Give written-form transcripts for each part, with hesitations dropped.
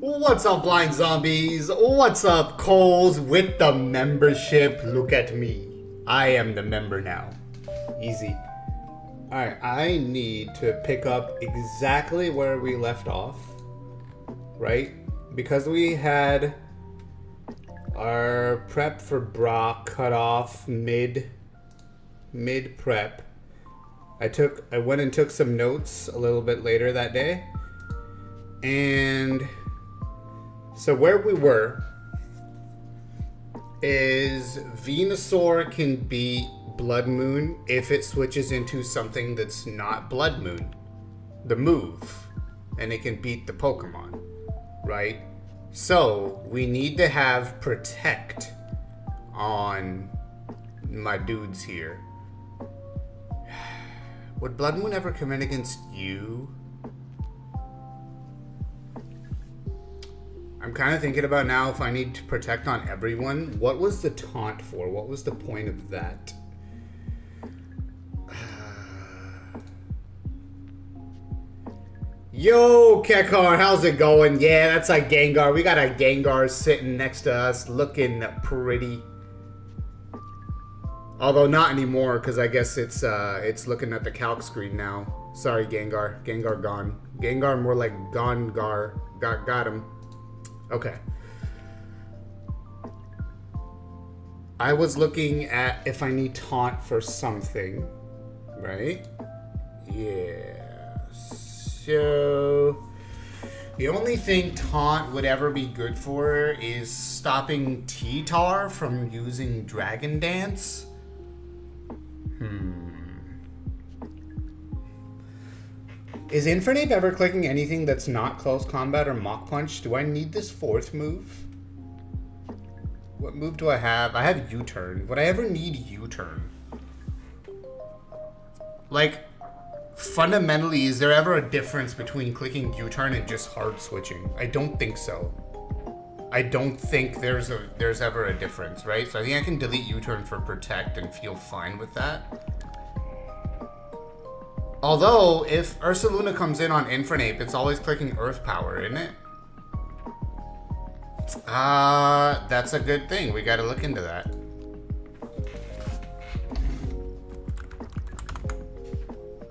What's up, blind zombies? What's up, Coles with the membership? Look at me. I am the member now. Easy. Alright, I need to pick up exactly where we left off. Right? Because we had our prep for Brock cut off mid prep. I went and took some notes a little bit later that day. And so where we were is Venusaur can beat Blood Moon if it switches into something that's not Blood Moon, the move, and it can beat the Pokemon, right? So we need to have Protect on my dudes here. Would Blood Moon ever come in against you? I'm kind of thinking about now if I need to Protect on everyone. What was the taunt for? What was the point of that? Yo, Kekar, how's it going? Yeah, that's a Gengar. We got a Gengar sitting next to us looking pretty. Although not anymore, because I guess it's looking at the calc screen now. Sorry, Gengar. Gengar gone. Gengar more like Gongar. Got him. Okay. I was looking at if I need taunt for something, right? Yeah. So the only thing taunt would ever be good for is stopping T-Tar from using Dragon Dance. Is Infernape ever clicking anything that's not Close Combat or Mach Punch? Do I need this fourth move? What move do I have? I have U-Turn. Would I ever need U-Turn? Like, fundamentally, is there ever a difference between clicking U-Turn and just hard switching? I don't think so. I don't think there's ever a difference, right? So I think I can delete U-Turn for Protect and feel fine with that. Although, if Ursaluna comes in on Infernape, it's always clicking Earth Power, isn't it? That's a good thing. We gotta look into that.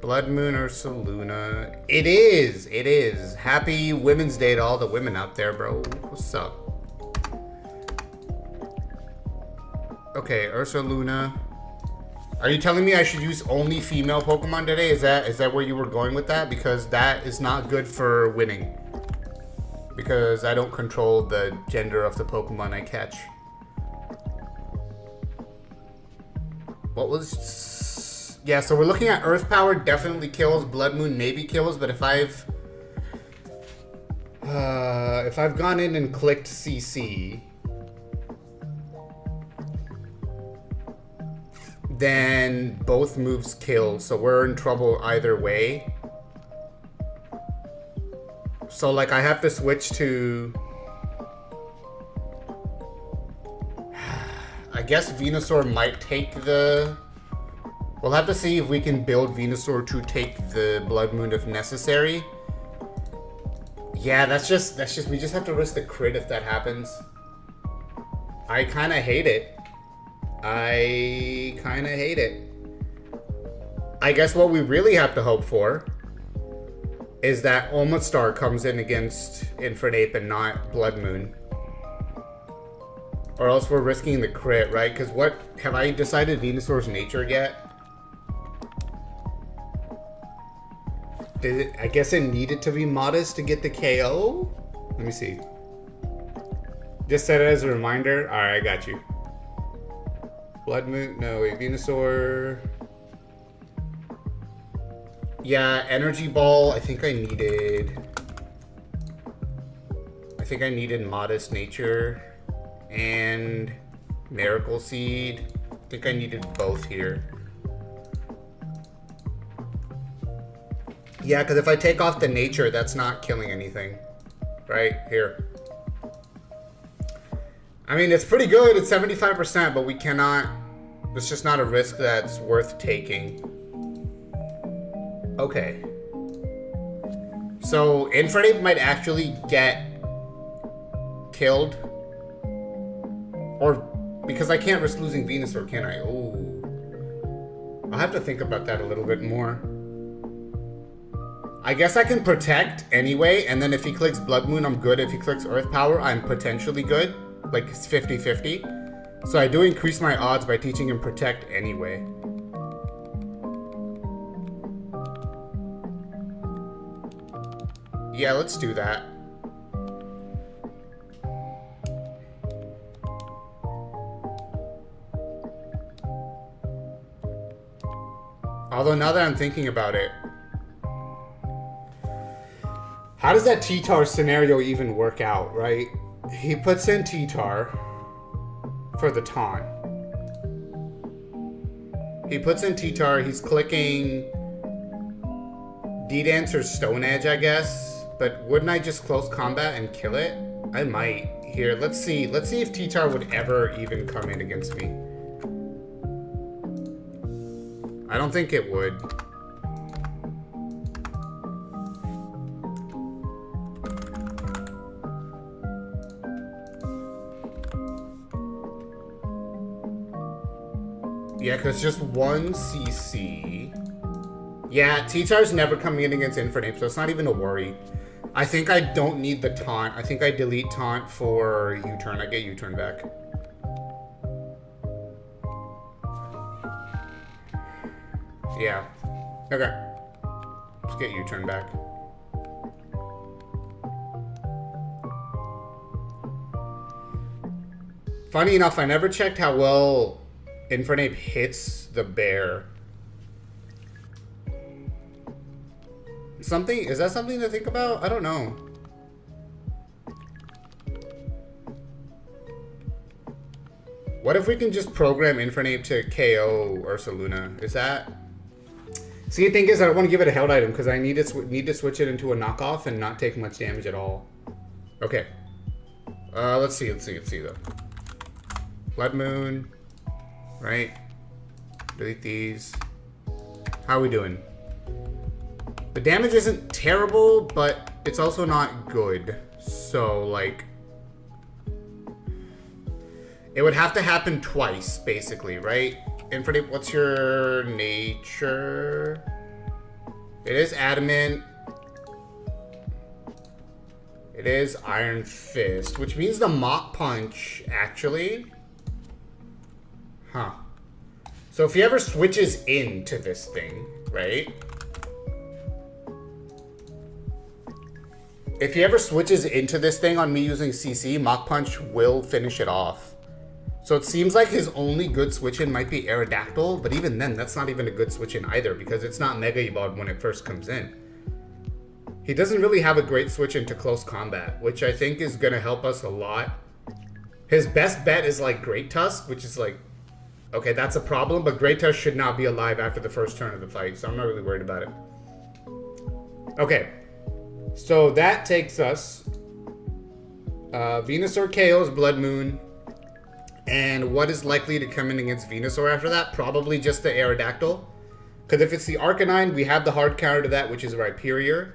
Blood Moon Ursaluna. It is! It is! Happy Women's Day to all the women out there, bro. What's up? Okay, Ursaluna. Are you telling me I should use only female Pokemon today? Is that where you were going with that? Because that is not good for winning. Because I don't control the gender of the Pokemon I catch. What was... Yeah, so we're looking at Earth Power definitely kills, Blood Moon maybe kills, but if I've gone in and clicked CC, then both moves kill, so we're in trouble either way. So like I have to switch to... I guess Venusaur might take the... We'll have to see if we can build Venusaur to take the Blood Moon if necessary. Yeah, that's just we just have to risk the crit if that happens. I kind of hate it. I guess what we really have to hope for is that Omastar comes in against Infernape and not Blood Moon. Or else we're risking the crit, right? Because what... Have I decided Venusaur's nature yet? I guess it needed to be modest to get the KO? Let me see. Just set it as a reminder. Alright, I got you. Blood Moon... No, wait. Venusaur... Yeah, Energy Ball, I think I needed Modest Nature and Miracle Seed. I think I needed both here. Yeah, because if I take off the Nature, that's not killing anything. Right? Here. I mean, it's pretty good. It's 75%, but we cannot... It's just not a risk that's worth taking. Okay. So Infernape might actually get killed. Or because I can't risk losing Venusaur, can I? Oh. I'll have to think about that a little bit more. I guess I can protect anyway, and then if he clicks Blood Moon, I'm good. If he clicks Earth Power, I'm potentially good. Like, it's 50-50. So I do increase my odds by teaching him protect anyway. Yeah, let's do that. Although now that I'm thinking about it, how does that T-Tar scenario even work out, right? He puts in T-Tar for the taunt. He puts in T-Tar, he's clicking D-Dance or Stone Edge, I guess. But wouldn't I just close combat and kill it? I might. Here, let's see if T-Tar would ever even come in against me. I don't think it would. Yeah, because just one CC. Yeah, T-Tar's never coming in against Infernape, so it's not even a worry. I think I don't need the taunt. I think I delete taunt for U-turn. I get U-turn back. Yeah. Okay. Let's get U-turn back. Funny enough, I never checked how well Infernape hits the bear. Is that something to think about? I don't know. What if we can just program Infernape to KO Ursaluna? Is that... See, the thing is, I don't want to give it a held item because I need to switch it into a knockoff and not take much damage at all. Okay. Let's see though. Blood Moon. Right. Delete these. How are we doing? The damage isn't terrible, but it's also not good. So, like... It would have to happen twice, basically, right? Infernape, what's your nature? It is adamant. It is Iron Fist, which means the Mach Punch, actually. Huh. So if he ever switches into this thing, right? If he ever switches into this thing on me using CC, Mach Punch will finish it off. So it seems like his only good switch-in might be Aerodactyl, but even then, that's not even a good switch-in either, because it's not Mega Evolved when it first comes in. He doesn't really have a great switch into close combat, which I think is going to help us a lot. His best bet is like Great Tusk, which is like, okay, that's a problem, but Great Tusk should not be alive after the first turn of the fight, so I'm not really worried about it. Okay, so that takes us Venusaur KO's Blood Moon. And what is likely to come in against Venusaur after that? Probably just the Aerodactyl. Because if it's the Arcanine, we have the hard counter to that, which is Rhyperior.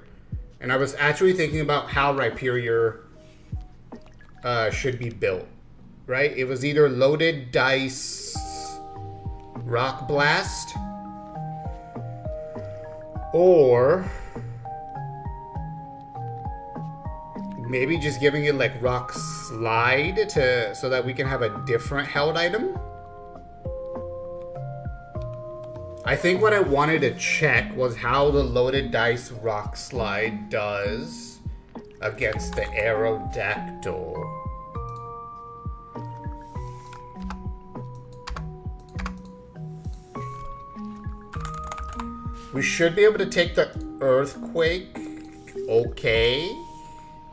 And I was actually thinking about how Rhyperior should be built. Right? It was either Loaded Dice Rock Blast, or maybe just giving it like Rock Slide so that we can have a different held item. I think what I wanted to check was how the Loaded Dice Rock Slide does against the Aerodactyl. We should be able to take the Earthquake. Okay.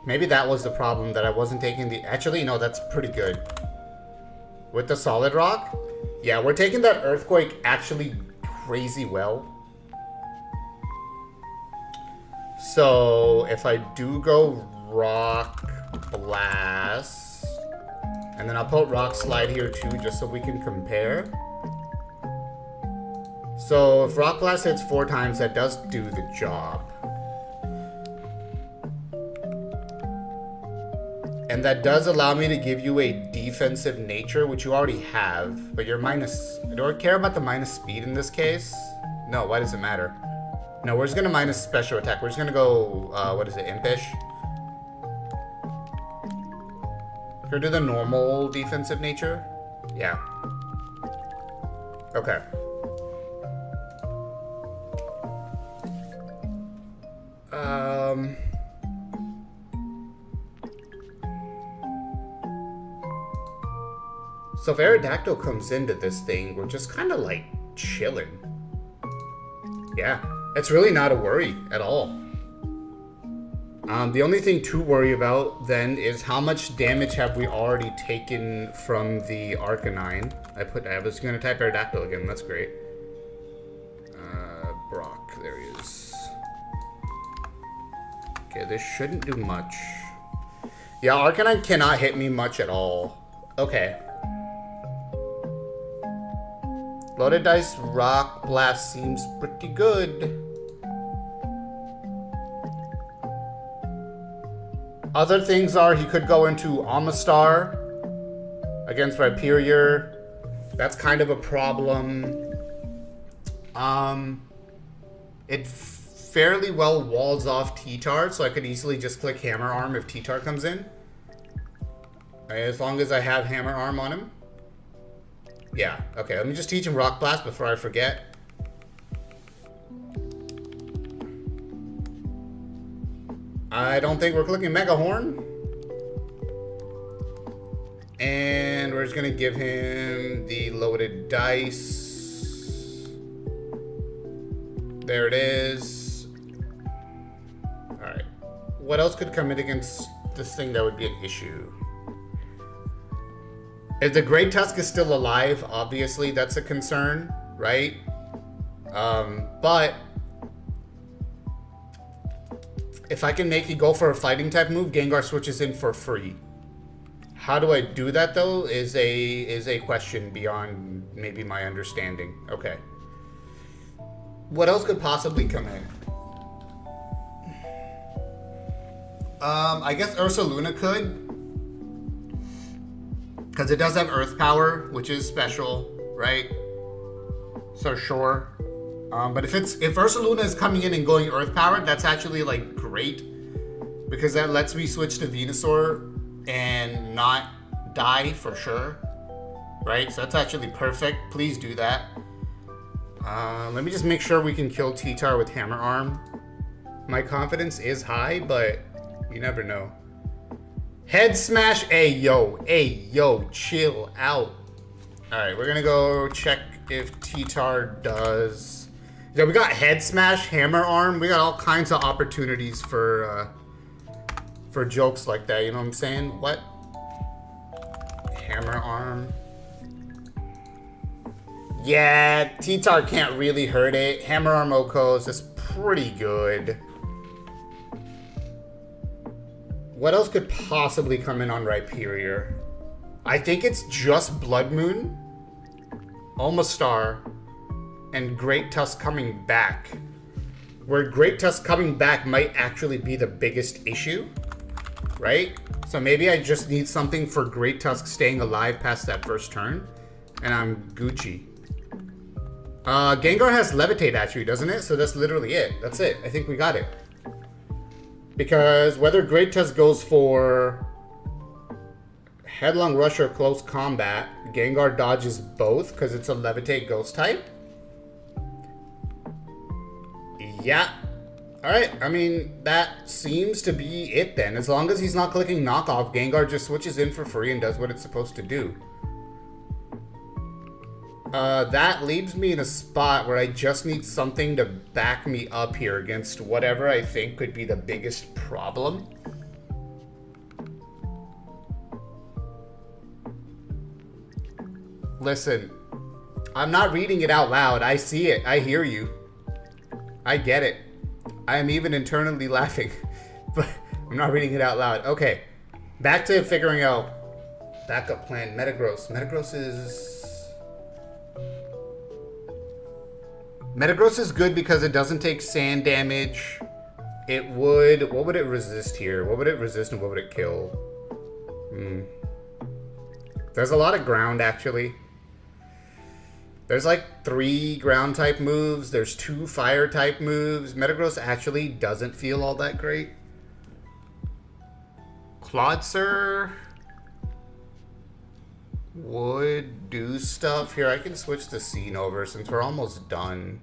Maybe that was the problem, that I wasn't taking the... Actually, no, that's pretty good. With the Solid Rock? Yeah, we're taking that Earthquake actually crazy well. So, if I do go Rock Blast... And then I'll put Rock Slide here too, just so we can compare. So, if Rock Blast hits 4 times, that does do the job. And And that does allow me to give you a defensive nature, which you already have. But you're minus... Do I care about the minus speed in this case? No, why does it matter? No, we're just going to minus special attack. We're just going to go... what is it? Impish? Or do the normal defensive nature? Yeah. Okay. So if Aerodactyl comes into this thing, we're just kind of like chilling. Yeah, it's really not a worry at all. The only thing to worry about then is how much damage have we already taken from the Arcanine. I was going to type Aerodactyl again, that's great. Brock, there he is. Okay, this shouldn't do much. Yeah, Arcanine cannot hit me much at all. Okay. Loaded Dice Rock Blast seems pretty good. Other things are he could go into Amistar against Rhyperior. That's kind of a problem. It fairly well walls off T-Tar, so I could easily just click Hammer Arm if T-Tar comes in. As long as I have Hammer Arm on him. Yeah, okay, let me just teach him Rock Blast before I forget. I don't think we're clicking Mega Horn. And we're just gonna give him the loaded dice. There it is. Alright. What else could come in against this thing that would be an issue? If the Great Tusk is still alive, obviously that's a concern, right? But if I can make you go for a fighting type move, Gengar switches in for free. How do I do that though is a question beyond maybe my understanding. Okay. What else could possibly come in? I guess Ursaluna could. Because it does have Earth Power, which is special, right? So sure. But if Ursaluna is coming in and going Earth Powered, that's actually like great. Because that lets me switch to Venusaur and not die for sure. Right? So that's actually perfect. Please do that. Let me just make sure we can kill T-Tar with Hammer Arm. My confidence is high, but you never know. Head Smash. Hey yo, chill out. Alright, we're gonna go check if T-Tar does. Yeah, we got Head Smash, Hammer Arm. We got all kinds of opportunities for jokes like that. You know what I'm saying? What? Hammer Arm. Yeah, T-Tar can't really hurt it. Hammer Arm Okos is pretty good. What else could possibly come in on Rhyperior? I think it's just Blood Moon, Omastar, and Great Tusk coming back. Where Great Tusk coming back might actually be the biggest issue, right? So maybe I just need something for Great Tusk staying alive past that first turn, and I'm Gucci. Gengar has Levitate attribute, doesn't it? So that's literally it. That's it. I think we got it. Because whether Great Tusk goes for Headlong Rush or Close Combat, Gengar dodges both because it's a Levitate Ghost type. Yeah. Alright, I mean, that seems to be it then. As long as he's not clicking Knockoff, Gengar just switches in for free and does what it's supposed to do. That leaves me in a spot where I just need something to back me up here against whatever I think could be the biggest problem. Listen, I'm not reading it out loud. I see it. I hear you. I get it. I am even internally laughing, but I'm not reading it out loud. Okay, back to figuring out backup plan. Metagross. Metagross is good because it doesn't take sand damage. It would... What would it resist here? What would it resist and what would it kill? There's a lot of ground, actually. There's like 3 ground type moves. There's 2 fire type moves. Metagross actually doesn't feel all that great. Clawitzer would do stuff. Here, I can switch the scene over since we're almost done.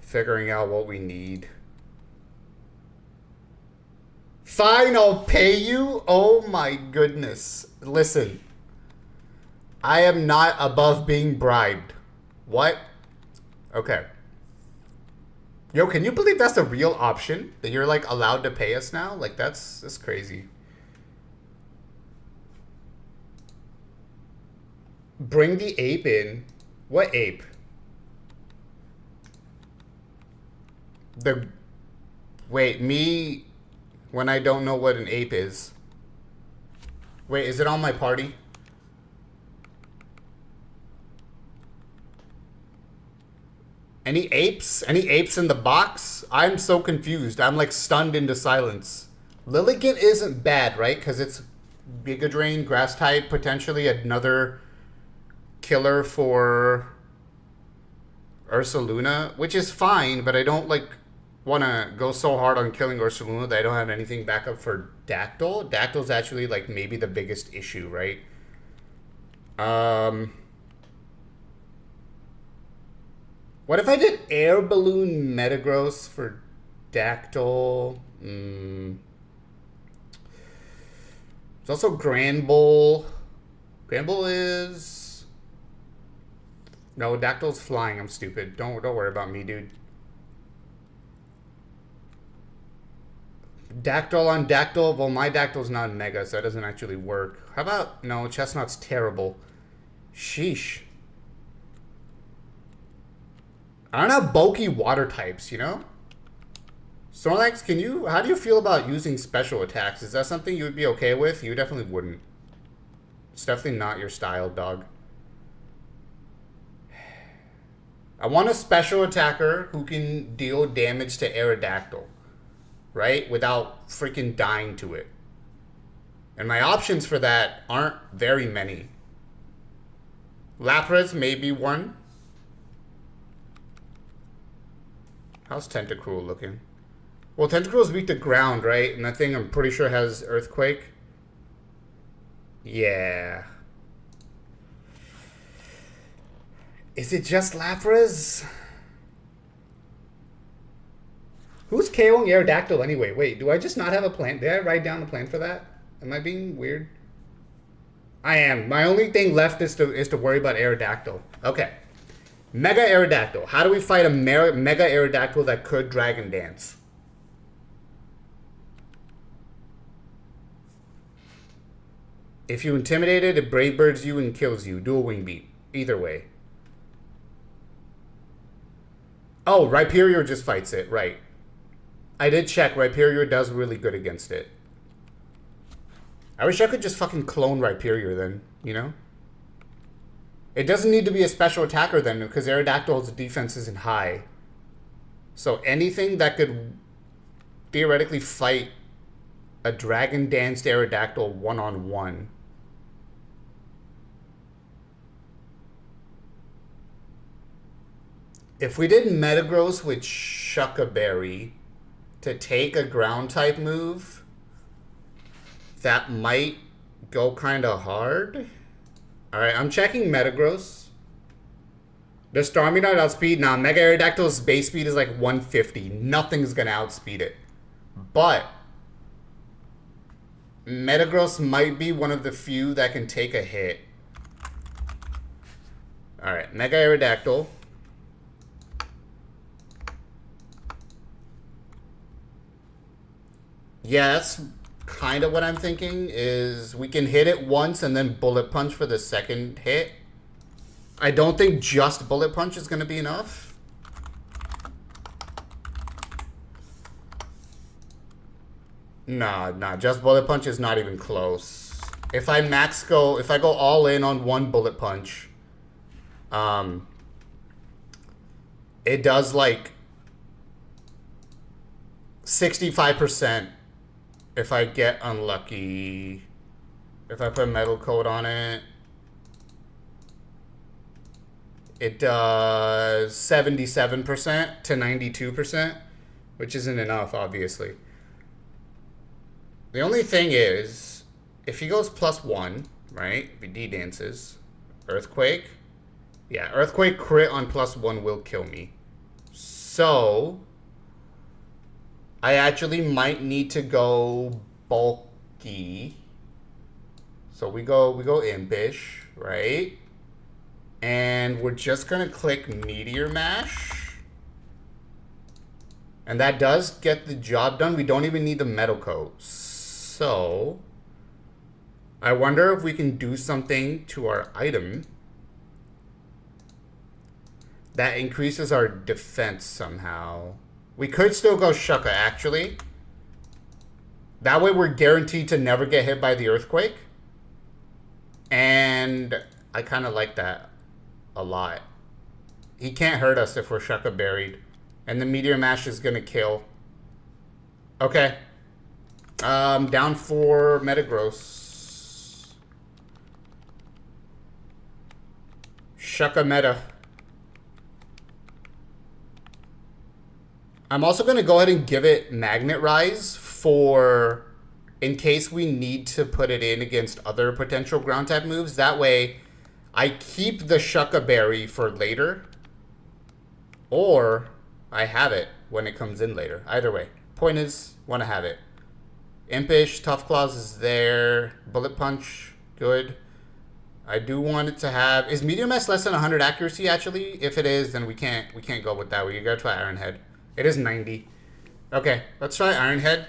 Figuring out what we need. Fine, I'll pay you? Oh my goodness. Listen. I am not above being bribed. What? Okay. Yo, can you believe that's a real option? That you're like allowed to pay us now? Like that's crazy. Bring the ape in. What ape? Wait, me when I don't know what an ape is. Wait, is it on my party? Any apes? Any apes in the box? I'm so confused. I'm like stunned into silence. Lilligant isn't bad, right? Because it's Giga Drain, grass type, potentially another killer for Ursaluna, which is fine, but I don't like want to go so hard on killing Ursaluna that I don't have anything back up for Dactyl. Dactyl's actually like maybe the biggest issue, right? What if I did Air Balloon Metagross for Dactyl? There's also Granbull. Granbull is... No, Dactyl's flying. I'm stupid. Don't worry about me, dude. Dactyl on Dactyl? Well, my Dactyl's not Mega, so that doesn't actually work. How about... No, Chestnut's terrible. Sheesh. I don't have bulky water types, you know? Snorlax, how do you feel about using special attacks? Is that something you would be okay with? You definitely wouldn't. It's definitely not your style, dog. I want a special attacker who can deal damage to Aerodactyl, right? Without freaking dying to it. And my options for that aren't very many. Lapras may be one. How's Tentacruel looking? Well, Tentacruel's weak to ground, right? And that thing I'm pretty sure has Earthquake. Yeah. Is it just Lapras? Who's KOing Aerodactyl anyway? Wait, do I just not have a plan? Did I write down a plan for that? Am I being weird? I am. My only thing left is to worry about Aerodactyl. Okay. Mega Aerodactyl. How do we fight a Mega Aerodactyl that could Dragon Dance? If you intimidate it, it Brave Birds you and kills you. Do a Wing Beat. Either way. Oh, Rhyperior just fights it. Right. I did check. Rhyperior does really good against it. I wish I could just fucking clone Rhyperior then, you know? It doesn't need to be a special attacker then, because Aerodactyl's defense isn't high. So anything that could theoretically fight a Dragon Danced Aerodactyl one-on-one. If we did Metagross with Shucka Berry to take a ground type move, that might go kind of hard. Alright, I'm checking Metagross. Does Starmie not outspeed? Nah, Mega Aerodactyl's base speed is like 150. Nothing's gonna outspeed it. But Metagross might be one of the few that can take a hit. Alright, Mega Aerodactyl. Yeah, that's kind of what I'm thinking, is we can hit it once and then Bullet Punch for the second hit. I don't think just Bullet Punch is going to be enough. Nah, just Bullet Punch is not even close. If I go all in on one Bullet Punch, it does like 65% if I get unlucky. If I put metal coat on it, it does 77% to 92%, which isn't enough, obviously. The only thing is, if he goes +1, right? If he D-dances, Earthquake. Yeah, Earthquake crit on +1 will kill me. So, I actually might need to go bulky. So we go impish, right? And we're just gonna click Meteor Mash. And that does get the job done. We don't even need the metal coat. So I wonder if we can do something to our item that increases our defense somehow. We could still go Shucka, actually. That way we're guaranteed to never get hit by the Earthquake. And I kind of like that a lot. He can't hurt us if we're Shucka buried. And the Meteor Mash is going to kill. Okay. Down for Metagross. Shucka meta. I'm also going to go ahead and give it Magnet Rise for in case we need to put it in against other potential ground type moves. That way I keep the Shucka Berry for later, or I have it when it comes in later. Either way. Point is, want to have it. Impish, Tough Claws is there. Bullet Punch, good. I do want it to have... Is Medium S less than 100 accuracy, actually? If it is, then we can't go with that. We gotta try Iron Head. It is 90. Okay, let's try Iron Head.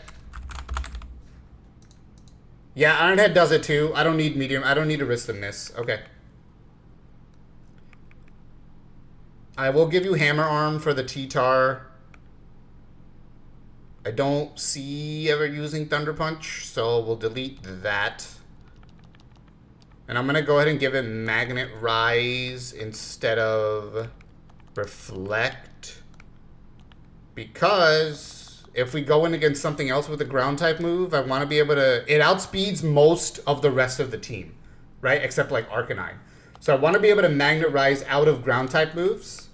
Yeah, Iron Head does it too. I don't need medium. I don't need to risk the miss. Okay. I will give you Hammer Arm for the T-Tar. I don't see ever using Thunder Punch, so we'll delete that. And I'm going to go ahead and give it Magnet Rise instead of Reflect. Because if we go in against something else with a ground type move, I want to be able to... It outspeeds most of the rest of the team, right? Except like Arcanine. So I want to be able to Magnet Rise out of ground type moves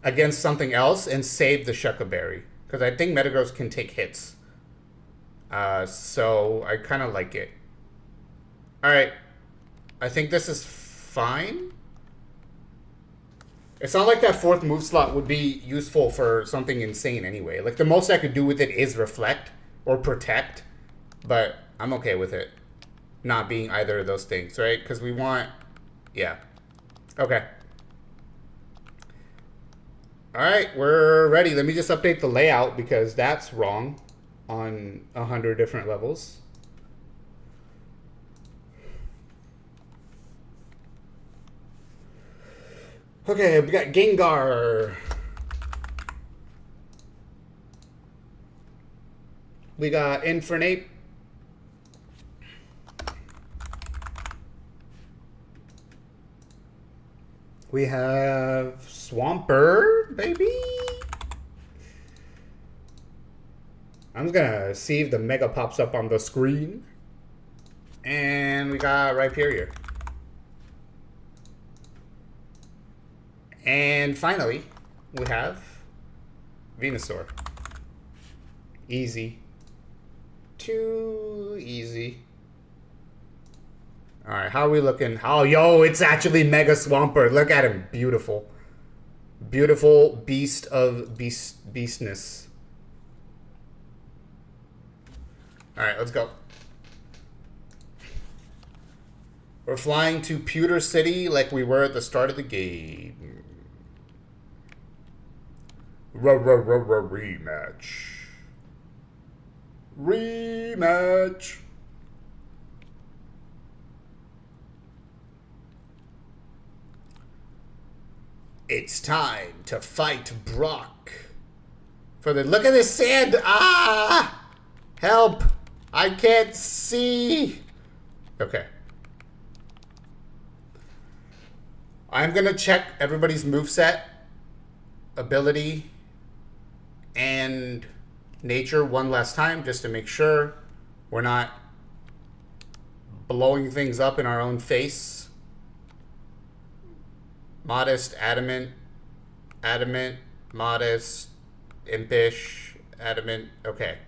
against something else and save the Shucka Berry. Because I think Metagross can take hits. So I kind of like it. Alright. I think this is fine. It's not like that fourth move slot would be useful for something insane anyway. Like, the most I could do with it is Reflect or Protect. But I'm okay with it not being either of those things, right? Because we want... Yeah. Okay. Alright, we're ready. Let me just update the layout because that's wrong on 100 different levels. Okay, we got Gengar. We got Infernape. We have Swampert, baby. I'm just gonna see if the Mega pops up on the screen. And we got Rhyperior. And finally, we have Venusaur. Easy. Too easy. Alright, how are we looking? Oh, yo, it's actually Mega Swampert. Look at him. Beautiful. Beautiful beast of beastness. Alright, let's go. We're flying to Pewter City like we were at the start of the game. Rematch. Rematch. It's time to fight Brock. For the look at this sand. Ah! Help! I can't see. Okay. I'm gonna check everybody's moveset, ability, and nature one last time just to make sure we're not blowing things up in our own face. Modest, adamant, modest, impish, adamant. Okay.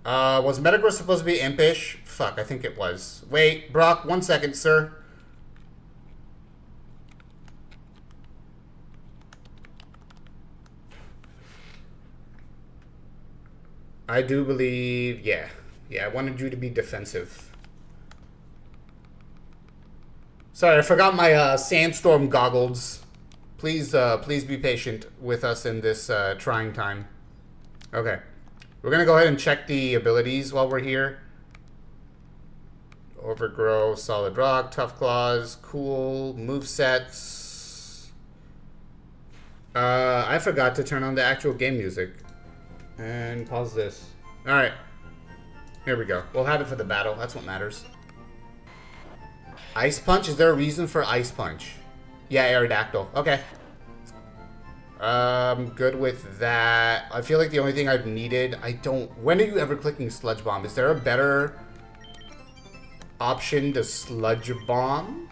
Was Metagross supposed to be impish? Fuck, I think it was. Wait, Brock, 1 second, sir. I do believe, yeah. Yeah, I wanted you to be defensive. Sorry, I forgot my sandstorm goggles. Please be patient with us in this trying time. Okay. We're going to go ahead and check the abilities while we're here. Overgrow, Solid Rock, Tough Claws, Cool, movesets. I forgot to turn on the actual game music. And pause this. Alright. Here we go. We'll have it for the battle. That's what matters. Ice Punch? Is there a reason for Ice Punch? Yeah, Aerodactyl. Okay. Good with that. I feel like the only thing I've needed... When are you ever clicking Sludge Bomb? Is there a better option to Sludge Bomb?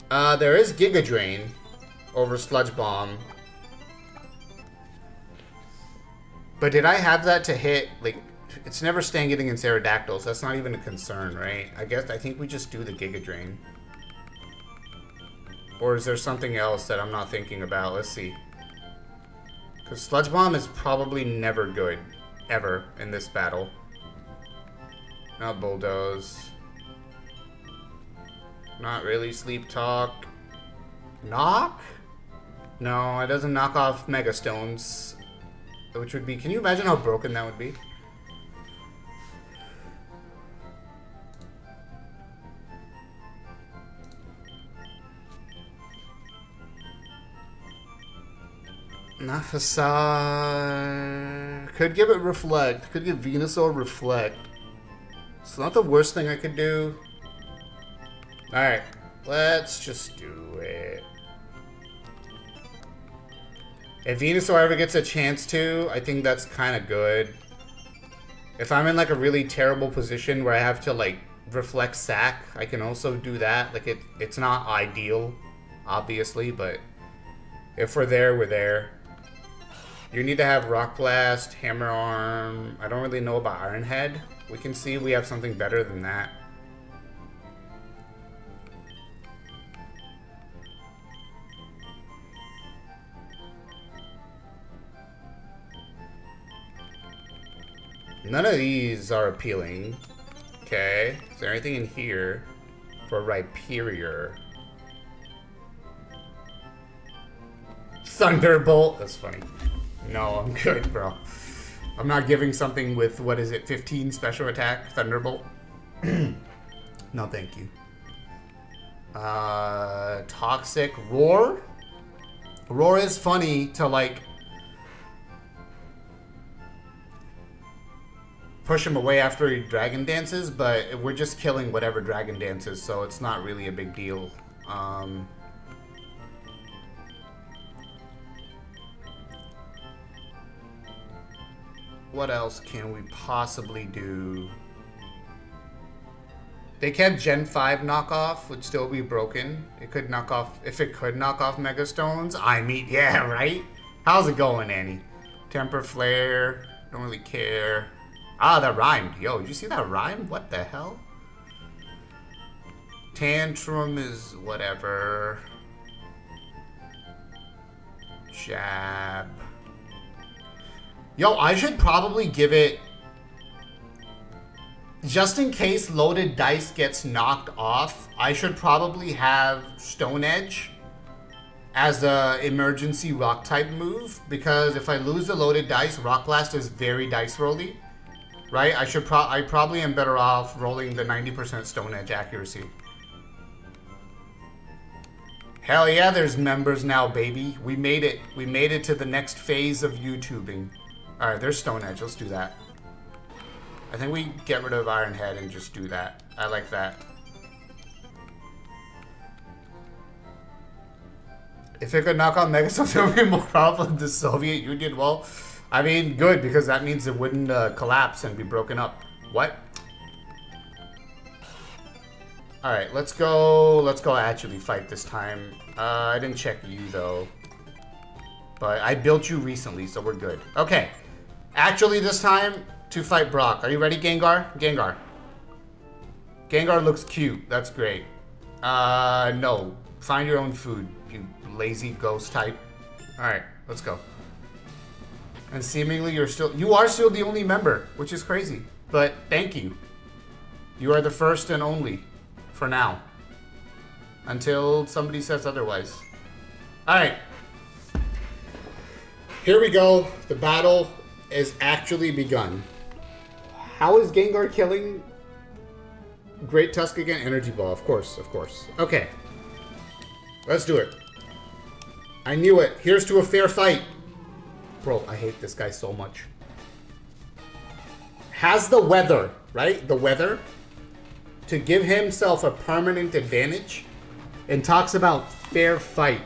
There is Giga Drain over Sludge Bomb. But did I have that to hit, like, it's never staying getting against Aerodactyls. That's not even a concern, right? I think we just do the Giga Drain. Or is there something else that I'm not thinking about? Let's see. Because Sludge Bomb is probably never good, ever, in this battle. Not Bulldoze. Not really Sleep Talk. Knock? No, it doesn't knock off Mega Stones. Which would be... Can you imagine how broken that would be? Not Facade. Could give it Reflect. Could give Venusaur Reflect. It's not the worst thing I could do. Alright. Let's just do it. If Venusaur ever gets a chance to, I think that's kind of good. If I'm in like a really terrible position where I have to like reflect sack, I can also do that. Like it's not ideal, obviously, but if we're there, we're there. You need to have Rock Blast, Hammer Arm. I don't really know about Iron Head. We can see we have something better than that. None of these are appealing. Okay. Is there anything in here for Rhyperior? Thunderbolt. That's funny. No, I'm good, bro. I'm not giving something with, what is it, 15 special attack? Thunderbolt? No, thank you. Toxic. Roar? Roar is funny to, like, push him away after he Dragon Dances, but we're just killing whatever Dragon Dances, so it's not really a big deal. What else can we possibly do? They kept Gen 5 knockoff, would still be broken. It could knock off, if it could knock off Mega Stones. I mean, yeah, right? How's it going, Annie? Temper Flare, don't really care. Ah, that rhymed. Yo, did you see that rhyme? What the hell? Tantrum is whatever. Jab. Yo, I should probably give it... Just in case Loaded Dice gets knocked off, I should probably have Stone Edge as a emergency rock type move. Because if I lose the Loaded Dice, Rock Blast is very dice rolly. Right? I probably am better off rolling the 90% Stone Edge accuracy. Hell yeah, there's members now, baby. We made it. We made it to the next phase of YouTubing. Alright, there's Stone Edge. Let's do that. I think we get rid of Iron Head and just do that. I like that. If it could knock out Megazords, it would be more powerful than the Soviet Union. Well, I mean, good, because that means it wouldn't collapse and be broken up. What? Alright, let's go actually fight this time. I didn't check you, though. But I built you recently, so we're good. Okay. Actually, this time, to fight Brock. Are you ready, Gengar? Gengar. Gengar looks cute. That's great. No. Find your own food, you lazy ghost type. Alright, let's go. And seemingly you are still the only member, which is crazy. But thank you. You are the first and only. For now. Until somebody says otherwise. Alright. Here we go. The battle is actually begun. How is Gengar killing Great Tusk again? Energy Ball, of course, of course. Okay. Let's do it. I knew it. Here's to a fair fight. Bro, I hate this guy so much. Has the weather, right? The weather to give himself a permanent advantage and talks about fair fight.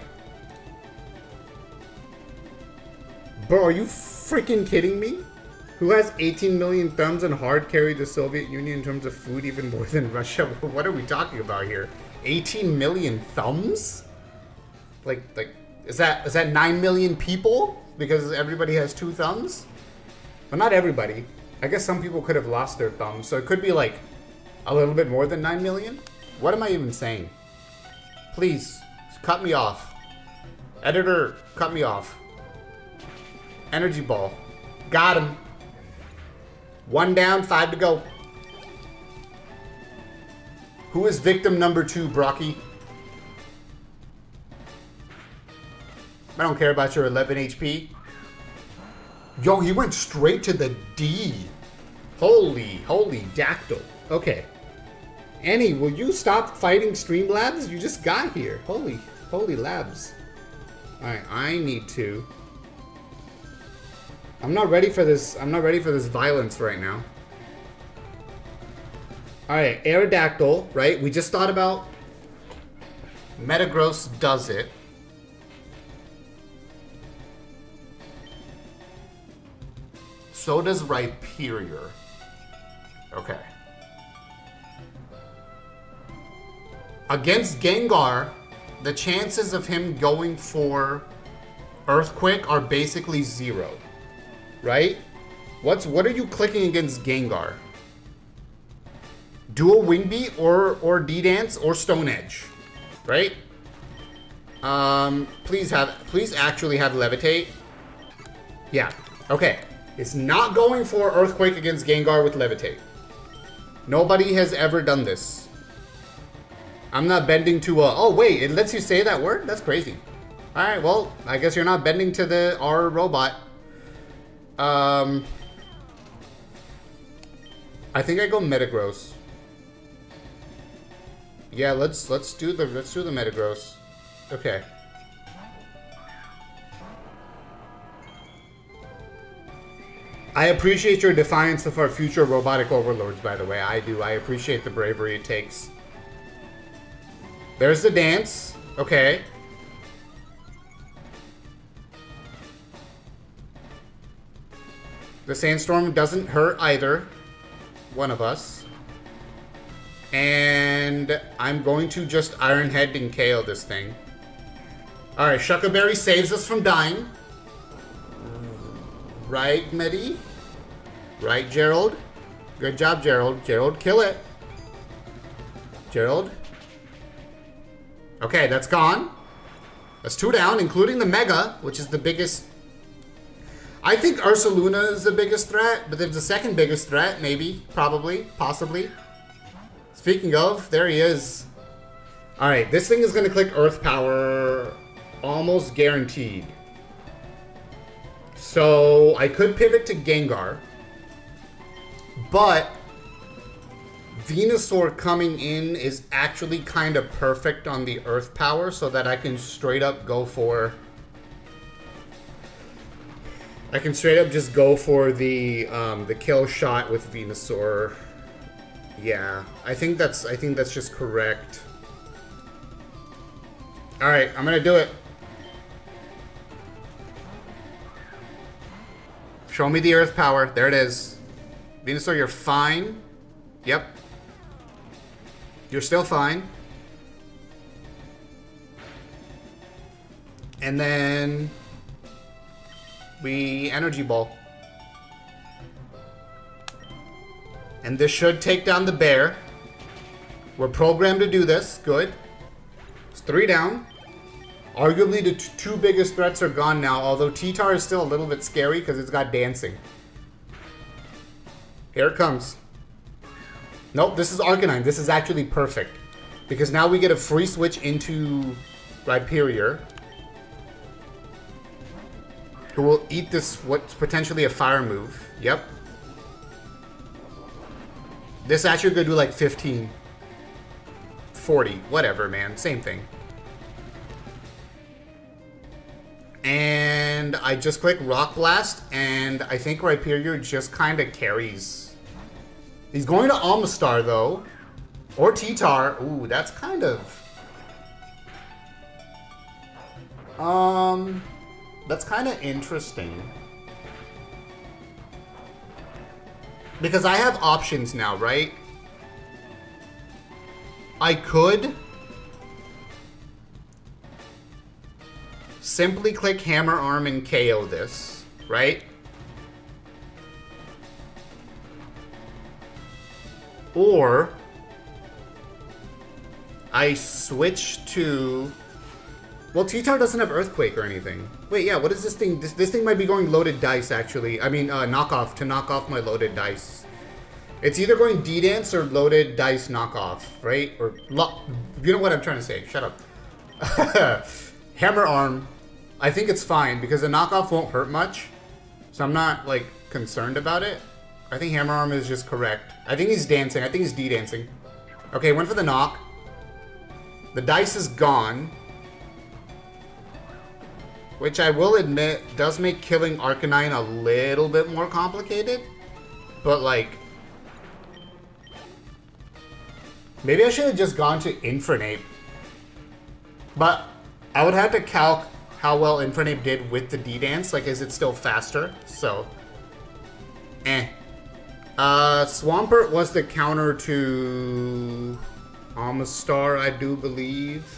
Bro, are you freaking kidding me? Who has 18 million thumbs and hard carried the Soviet Union in terms of food even more than Russia? What are we talking about here? 18 million thumbs? Like, is that 9 million people? Because everybody has 2 thumbs? Well, not everybody. I guess some people could have lost their thumbs, so it could be like a little bit more than 9 million? What am I even saying? Please, cut me off. Editor, cut me off. Energy Ball. Got him. 1 down, 5 to go. Who is victim number 2, Brocky? I don't care about your 11 HP. Yo, he went straight to the D. Holy dactyl. Okay. Annie, will you stop fighting Streamlabs? You just got here. Holy labs. Alright, I need to. I'm not ready for this. I'm not ready for this violence right now. Alright, Aerodactyl, right? We just thought about Metagross does it. So does Rhyperior. Okay. Against Gengar, the chances of him going for Earthquake are basically 0. Right? What are you clicking against Gengar? Dual Wing Beat or D-Dance or Stone Edge. Right? Please actually have Levitate. Yeah. Okay. It's not going for Earthquake against Gengar with Levitate. Nobody has ever done this. I'm not bending to a... Oh, wait. It lets you say that word? That's crazy. Alright, well, I guess you're not bending to the R robot. I think I go Metagross. Yeah, let's do the Metagross. Okay. I appreciate your defiance of our future robotic overlords, by the way. I do. I appreciate the bravery it takes. There's the dance. Okay. The sandstorm doesn't hurt either one of us. And I'm going to just Iron Head and KO this thing. Alright, Shuckaberry saves us from dying. Right, Medi? Right, Gerald? Good job, Gerald. Gerald, kill it. Gerald? Okay, that's gone. That's 2 down, including the Mega, which is the biggest... I think Ursaluna is the biggest threat, but there's the second biggest threat, maybe, probably, possibly. Speaking of, there he is. Alright, this thing is going to click Earth Power, almost guaranteed. So, I could pivot to Gengar, but Venusaur coming in is actually kind of perfect on the Earth Power so that I can straight up go for... I can straight up just go for the kill shot with Venusaur. Yeah, I think that's just correct. All right, I'm gonna do it. Show me the earth power. There it is. Venusaur, you're fine. Yep. You're still fine. And then we energy ball. And this should take down the bear. We're programmed to do this. Good. It's 3 down. Arguably the two biggest threats are gone now, although T-Tar is still a little bit scary because it's got dancing. Here it comes. Nope, this is Arcanine. This is actually perfect. Because now we get a free switch into Rhyperior, who will eat this, what's potentially a fire move. Yep. This actually could do like 15. 40. Whatever, man. Same thing. And I just click Rock Blast, and I think Rhyperior just kind of carries. He's going to Almastar, though. Or T-Tar. Ooh, that's kind of... That's kind of interesting. Because I have options now, right? I could simply click Hammer Arm and KO this, right? Or I switch to... Well, T-Tar doesn't have Earthquake or anything. Wait, yeah, what is this thing? This thing might be going loaded dice, actually. I mean, knockoff, to knock off my loaded dice. It's either going D-Dance or loaded dice knockoff, right? Or, you know what I'm trying to say. Shut up. Hammer Arm. I think it's fine, because the knockoff won't hurt much. So I'm not, like, concerned about it. I think Hammer Arm is just correct. I think he's dancing. I think he's D-Dancing. Okay, went for the knock. The dice is gone. Which I will admit does make killing Arcanine a little bit more complicated. But like... Maybe I should have just gone to Infernape. But I would have to calc how well Infernape did with the D-Dance. Like, is it still faster? So... Swampert was the counter to... Almastar, I do believe.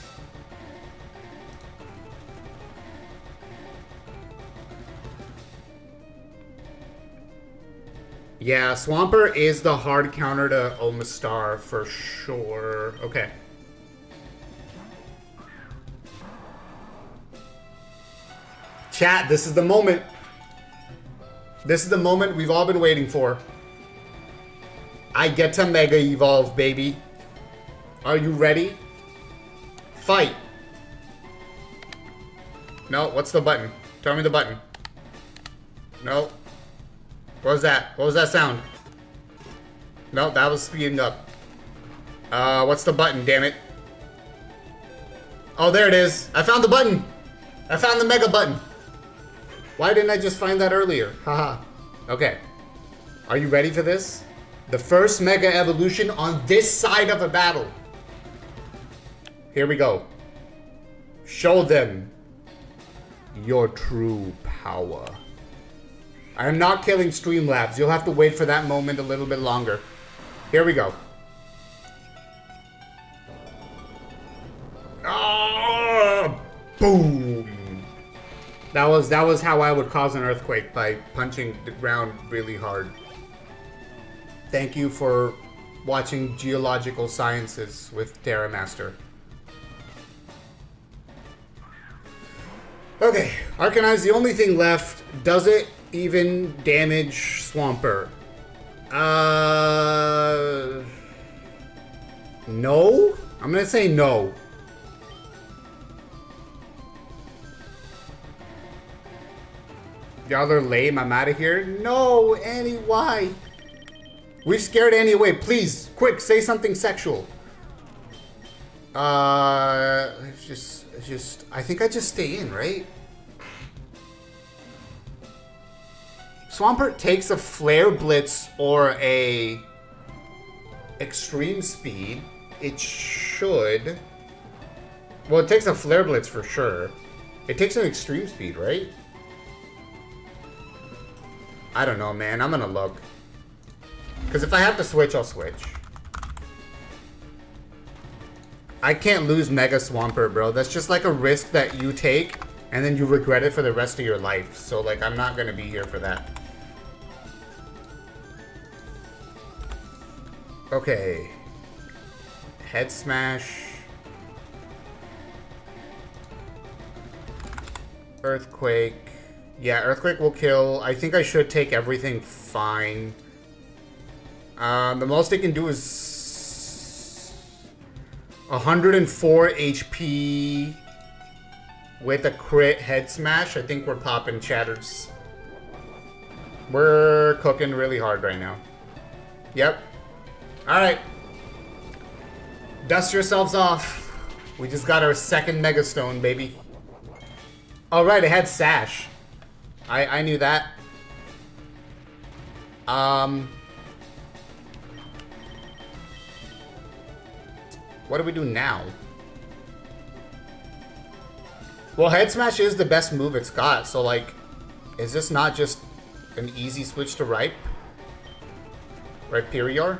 Yeah, Swampert is the hard counter to Omastar for sure. Okay. Chat, this is the moment. This is the moment we've all been waiting for. I get to Mega Evolve, baby. Are you ready? Fight. No, what's the button? Tell me the button. No. What was that? What was that sound? No, that was speeding up. What's the button, damn it? Oh, there it is. I found the button. I found the Mega button. Why didn't I just find that earlier? Haha. Okay. Are you ready for this? The first Mega Evolution on this side of a battle. Here we go. Show them your true power. I am not killing Streamlabs. You'll have to wait for that moment a little bit longer. Here we go. Ah, boom. That was how I would cause an earthquake, by punching the ground really hard. Thank you for watching Geological Sciences with Terramaster. Okay, Arcanine's the only thing left. Does it even damage Swampert? No? I'm gonna say no. Y'all are lame, I'm out of here. No, Annie, why? We've scared Annie away. Please, quick, say something sexual. Just, I think I just stay in, right? Swampert takes a Flare Blitz or a Extreme Speed. It should. Well, it takes a Flare Blitz for sure. It takes an Extreme Speed, right? I don't know, man. I'm gonna look. Because if I have to switch, I'll switch. I can't lose Mega Swampert, bro. That's just like a risk that you take, and then you regret it for the rest of your life. So, like, I'm not gonna be here for that. Okay. Head Smash. Earthquake. Yeah, Earthquake will kill. I think I should take everything fine. The most it can do is 104 HP with a crit head smash. I think we're popping chatters. We're cooking really hard right now. Yep. Alright. Dust yourselves off. We just got our second Mega Stone, baby. Alright, it had Sash. I knew that. What do we do now? Well, Head Smash is the best move it's got, so like, is this not just an easy switch to Ripe? Rhyperior?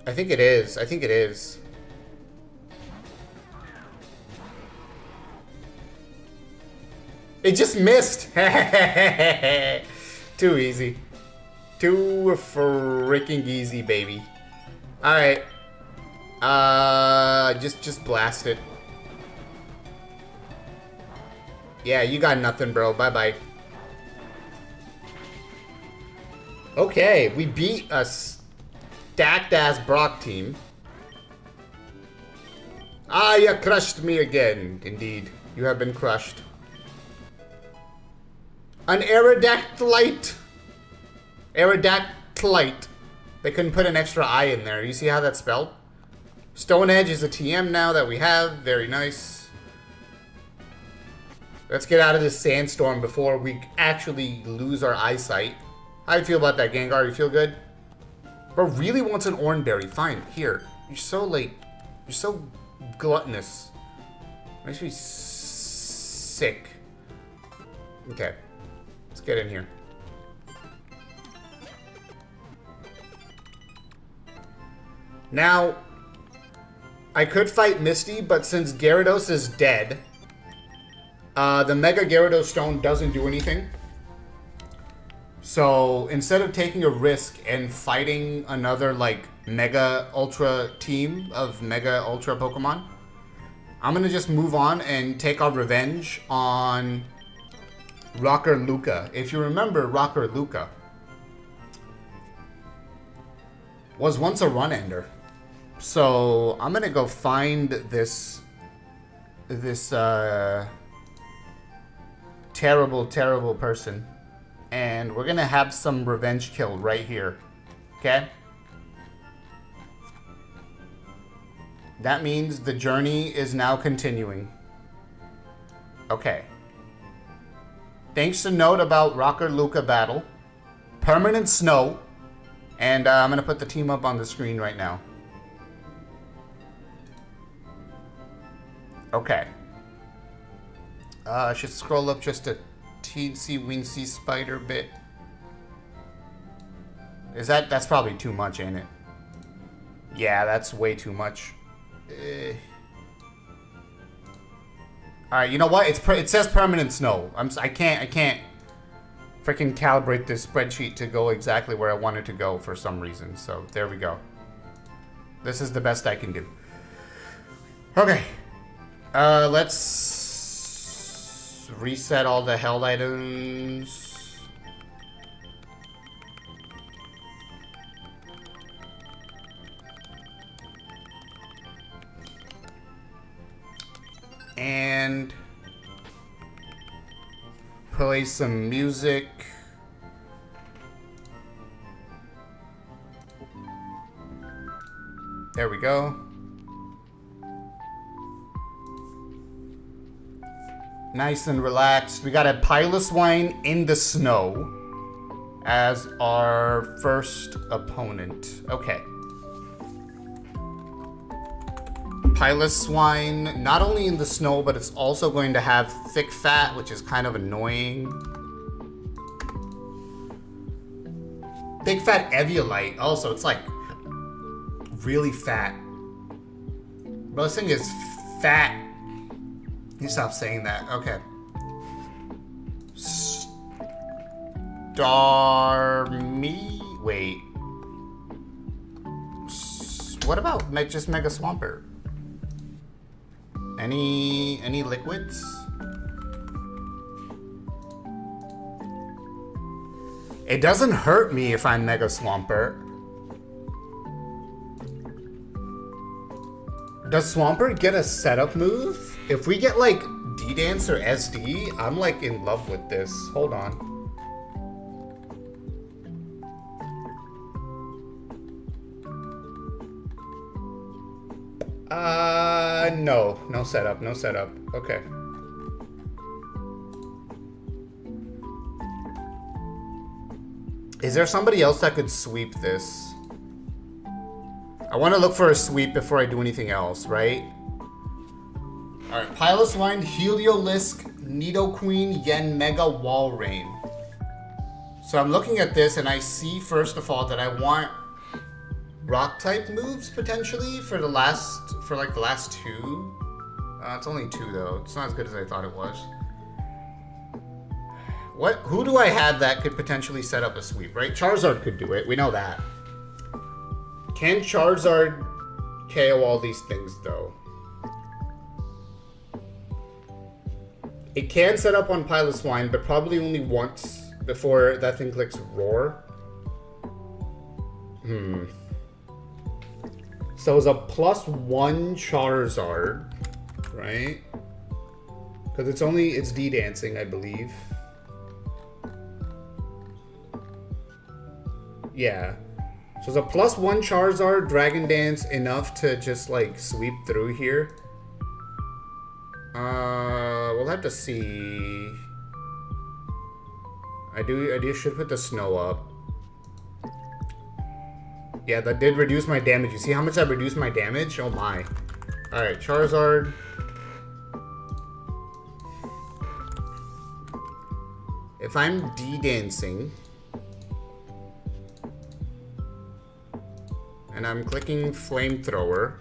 I think it is. I think it is. It just missed! Too easy. Too freaking easy, baby. Alright. Just blast it. Yeah, you got nothing, bro. Bye-bye. Okay, we beat a stacked-ass Brock team. Ah, you crushed me again. Indeed, you have been crushed. An Aerodactylite. Aerodactylite. They couldn't put an extra I in there. You see how that's spelled? Stone Edge is a TM now that we have. Very nice. Let's get out of this sandstorm before we actually lose our eyesight. How do you feel about that, Gengar? You feel good? Bro really wants an Oranberry. Fine. Here. You're so late. You're so gluttonous. Makes me sick. Okay. Let's get in here. Now, I could fight Misty, but since Gyarados is dead, the Mega Gyarados Stone doesn't do anything. So, instead of taking a risk and fighting another, like, Mega Ultra team of Mega Ultra Pokemon, I'm gonna just move on and take our revenge on Rocker Luca. If you remember, Rocker Luca was once a run-ender. So I'm gonna go find this terrible person, and we're gonna have some revenge kill right here. Okay? That means the journey is now continuing. Okay. Thanks to note about Rocker Luca battle, permanent snow, and I'm gonna put the team up on the screen right now. Okay. I should scroll up just a teensy-weensy spider bit. That's probably too much, ain't it? Yeah, that's way too much. Alright, you know what? It says permanent snow. I can't freaking calibrate this spreadsheet to go exactly where I want it to go for some reason. So, there we go. This is the best I can do. Okay. Let's reset all the held items. And play some music. There we go. Nice and relaxed. We got a Piloswine in the snow as our first opponent. Okay. Piloswine, not only in the snow, but it's also going to have thick fat, which is kind of annoying. big fat Eviolite. Also, it's like really fat. Bro, this thing is fat. You stop saying that. Okay. Starmie? Wait. What about just Mega Swampert? Any liquids? It doesn't hurt me if I'm Mega Swampert. Does Swampert get a setup move? If we get like D-Dance or SD, I'm like in love with this. Hold on. No. No setup, no setup. Okay. Is there somebody else that could sweep this? I want to look for a sweep before I do anything else, right? Alright, Piloswine, Heliolisk, Nidoqueen, Yen, Mega, Walrein. So I'm looking at this and I see, first of all, that I want rock type moves potentially for the last two. It's only two though. It's not as good as I thought it was. Who do I have that could potentially set up a sweep, right? Charizard could do it. We know that. Can Charizard KO all these things though? It can set up on Piloswine, but probably only once before that thing clicks Roar. So it's a +1 Charizard, right? Because it's D-Dancing, I believe. Yeah. So it's a +1 Charizard, Dragon Dance, enough to just like sweep through here. We'll have to see. I should put the snow up. Yeah, that did reduce my damage. You see how much that reduced my damage? Oh my. Alright, Charizard. If I'm D-Dancing and I'm clicking Flamethrower,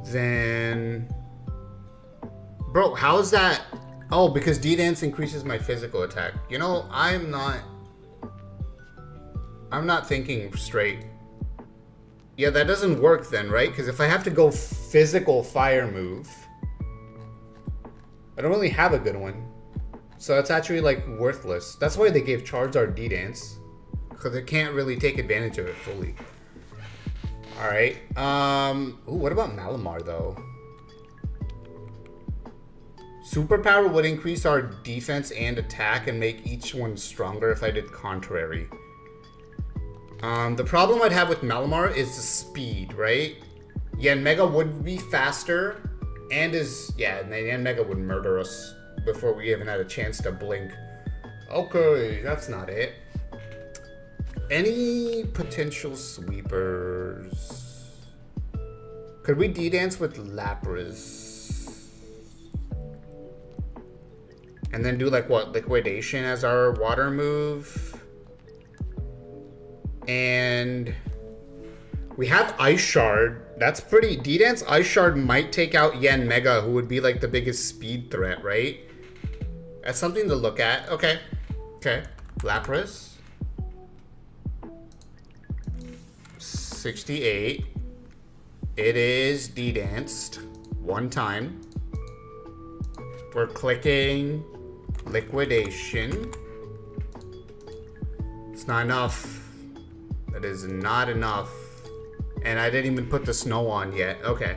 then... Bro, how is that... Oh, because D-Dance increases my physical attack. You know, I'm not thinking straight. Yeah, that doesn't work then, right? Because if I have to go physical fire move, I don't really have a good one. So it's actually, like, worthless. That's why they gave Charizard D-Dance. Because it can't really take advantage of it fully. Alright. Ooh, what about Malamar, though? Superpower would increase our defense and attack and make each one stronger if I did contrary. The problem I'd have with Malamar is the speed, right? Yeah, Mega would be faster, and Mega would murder us before we even had a chance to blink. Okay, that's not it. Any potential sweepers? Could we D-Dance with Lapras? And then do like what? Liquidation as our water move. And we have Ice Shard. That's pretty... D-Dance Ice Shard might take out Yen Mega, who would be like the biggest speed threat, right? That's something to look at. Okay. Okay. Lapras. 68. It is D-Danced. One time. We're clicking Liquidation. It's not enough. That is not enough. And I didn't even put the snow on yet. Okay.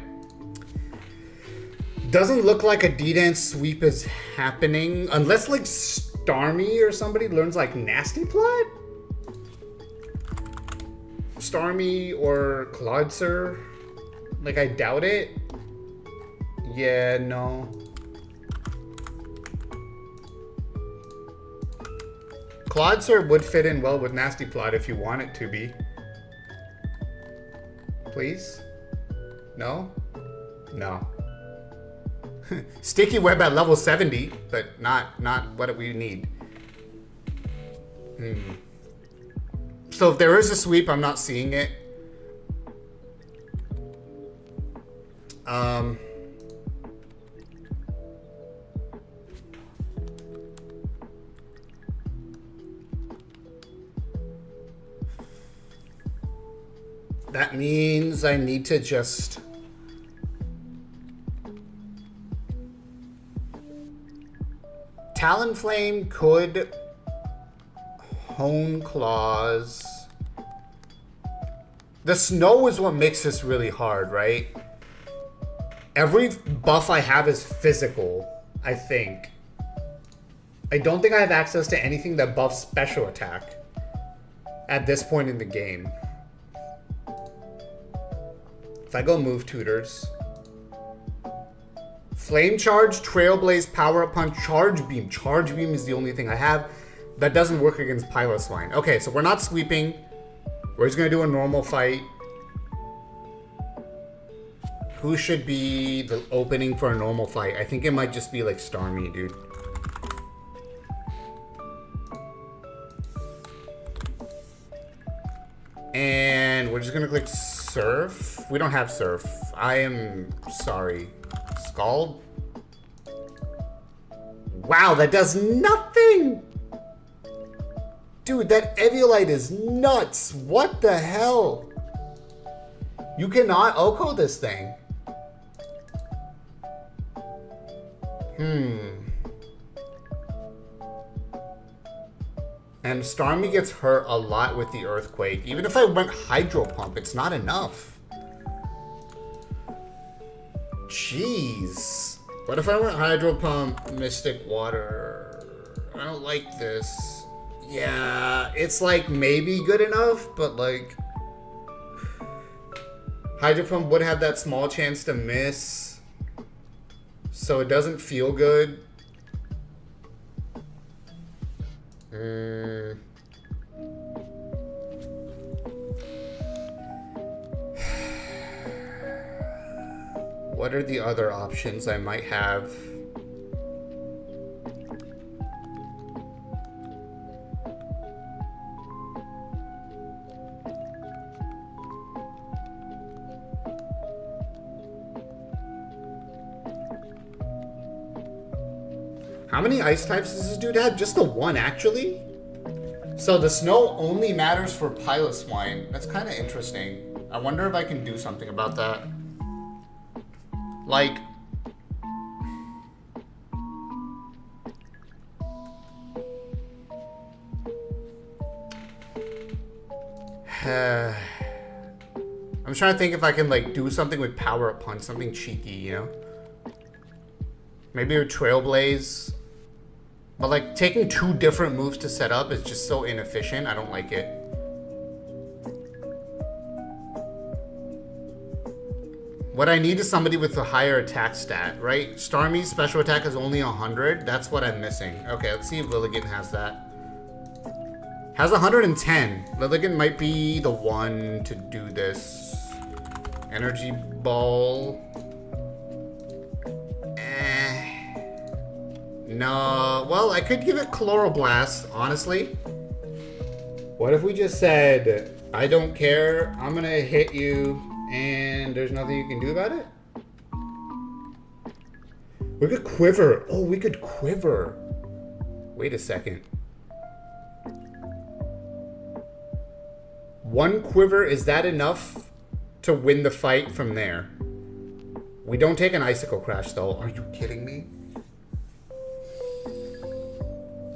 Doesn't look like a D-Dance sweep is happening. Unless like Starmie or somebody learns like Nasty Plot? Starmie or Clodsir? Like I doubt it. Yeah, no. Clodsir would fit in well with Nasty Plot if you want it to be. Please? No? No. Sticky web at level 70, but not what we need. So if there is a sweep, I'm not seeing it. That means I need to just... Talonflame could hone claws. The snow is what makes this really hard, right? Every buff I have is physical, I think. I don't think I have access to anything that buffs special attack at this point in the game. If I go move tutors. Flame Charge, Trailblaze, Power Up Punch, Charge Beam. Charge Beam is the only thing I have. That doesn't work against Piloswine. Okay, so we're not sweeping. We're just going to do a normal fight. Who should be the opening for a normal fight? I think it might just be like Starmie, dude. And we're just going to click Surf. We don't have Surf. I am sorry. Scald? Wow, that does nothing! Dude, that Eviolite is nuts! What the hell? You cannot OHKO this thing. And Starmie gets hurt a lot with the Earthquake. Even if I went Hydro Pump, it's not enough. Jeez. What if I went Hydro Pump, Mystic Water? I don't like this. Yeah, it's like maybe good enough, but like... Hydro Pump would have that small chance to miss. So it doesn't feel good. What are the other options I might have? How many ice types does this dude have? Just the one, actually? So the snow only matters for Piloswine. That's kind of interesting. I wonder if I can do something about that. Like... I'm trying to think if I can, like, do something with Power Up Punch. Something cheeky, you know? Maybe a Trailblaze. But, like, taking two different moves to set up is just so inefficient. I don't like it. What I need is somebody with a higher attack stat, right? Starmie's special attack is only 100. That's what I'm missing. Okay, let's see if Lilligant has that. Has 110. Lilligant might be the one to do this. Energy Ball. No. Well, I could give it Chloroblast, honestly. What if we just said, I don't care, I'm gonna hit you, and there's nothing you can do about it? We could Quiver. Oh, we could Quiver. Wait a second. One Quiver, is that enough to win the fight from there? We don't take an Icicle Crash, though. Are you kidding me?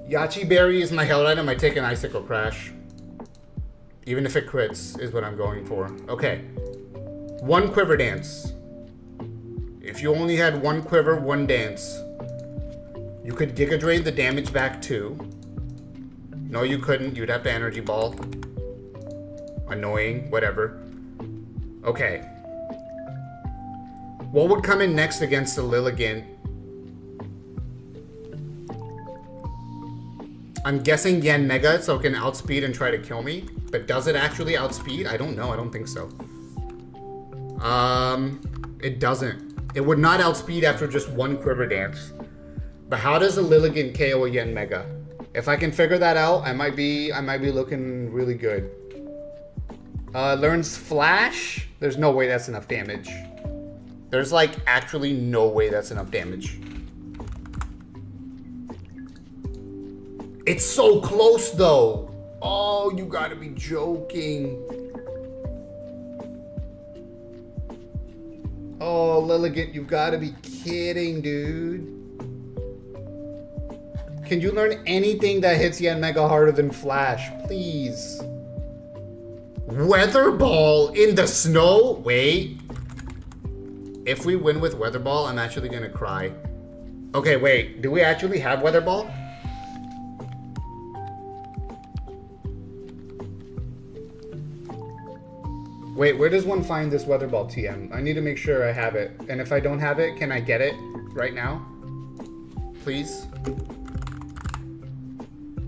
Yachi Berry is my held item. I take an Icicle Crash. Even if it crits, is what I'm going for. Okay. One Quiver Dance. If you only had one Quiver, one Dance, you could Giga Drain the damage back too. No, you couldn't. You'd have to Energy Ball. Annoying. Whatever. Okay. What would come in next against the Lilligant? I'm guessing Yen Mega, so it can outspeed and try to kill me. But does it actually outspeed? I don't know. I don't think so. It doesn't. It would not outspeed after just one Quiver Dance. But how does a Lilligant KO a Yanmega? If I can figure that out, I might be looking really good. Learns Flash. There's no way that's enough damage. There's like actually no way that's enough damage. It's so close though. Oh, you gotta be joking. Oh, Lilligant, you gotta be kidding, dude. Can you learn anything that hits Yanmega harder than Flash? Please. Weather Ball in the snow? Wait. If we win with Weather Ball, I'm actually gonna cry. Okay, wait. Do we actually have Weather Ball? Wait, where does one find this Weather Ball TM? I need to make sure I have it. And if I don't have it, can I get it right now? Please?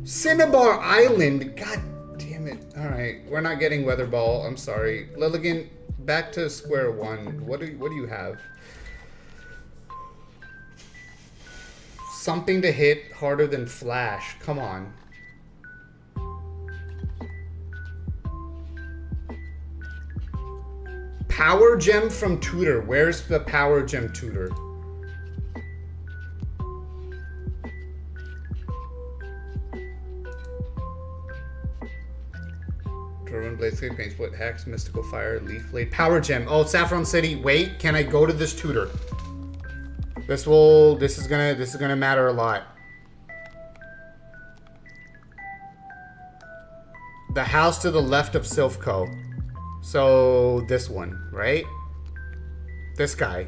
Cinnabar Island! God damn it. Alright, we're not getting Weather Ball. I'm sorry. Lilligant, back to square one. What do you have? Something to hit harder than Flash. Come on. Power Gem from Tutor. Where's the Power Gem Tutor? Dwarven Bladescape, Paint Split, Hex, Mystical Fire, Leaf Blade, Power Gem. Oh, Saffron City. Wait, can I go to this tutor? This is gonna matter a lot. The house to the left of Silphco. So this one, right? This guy.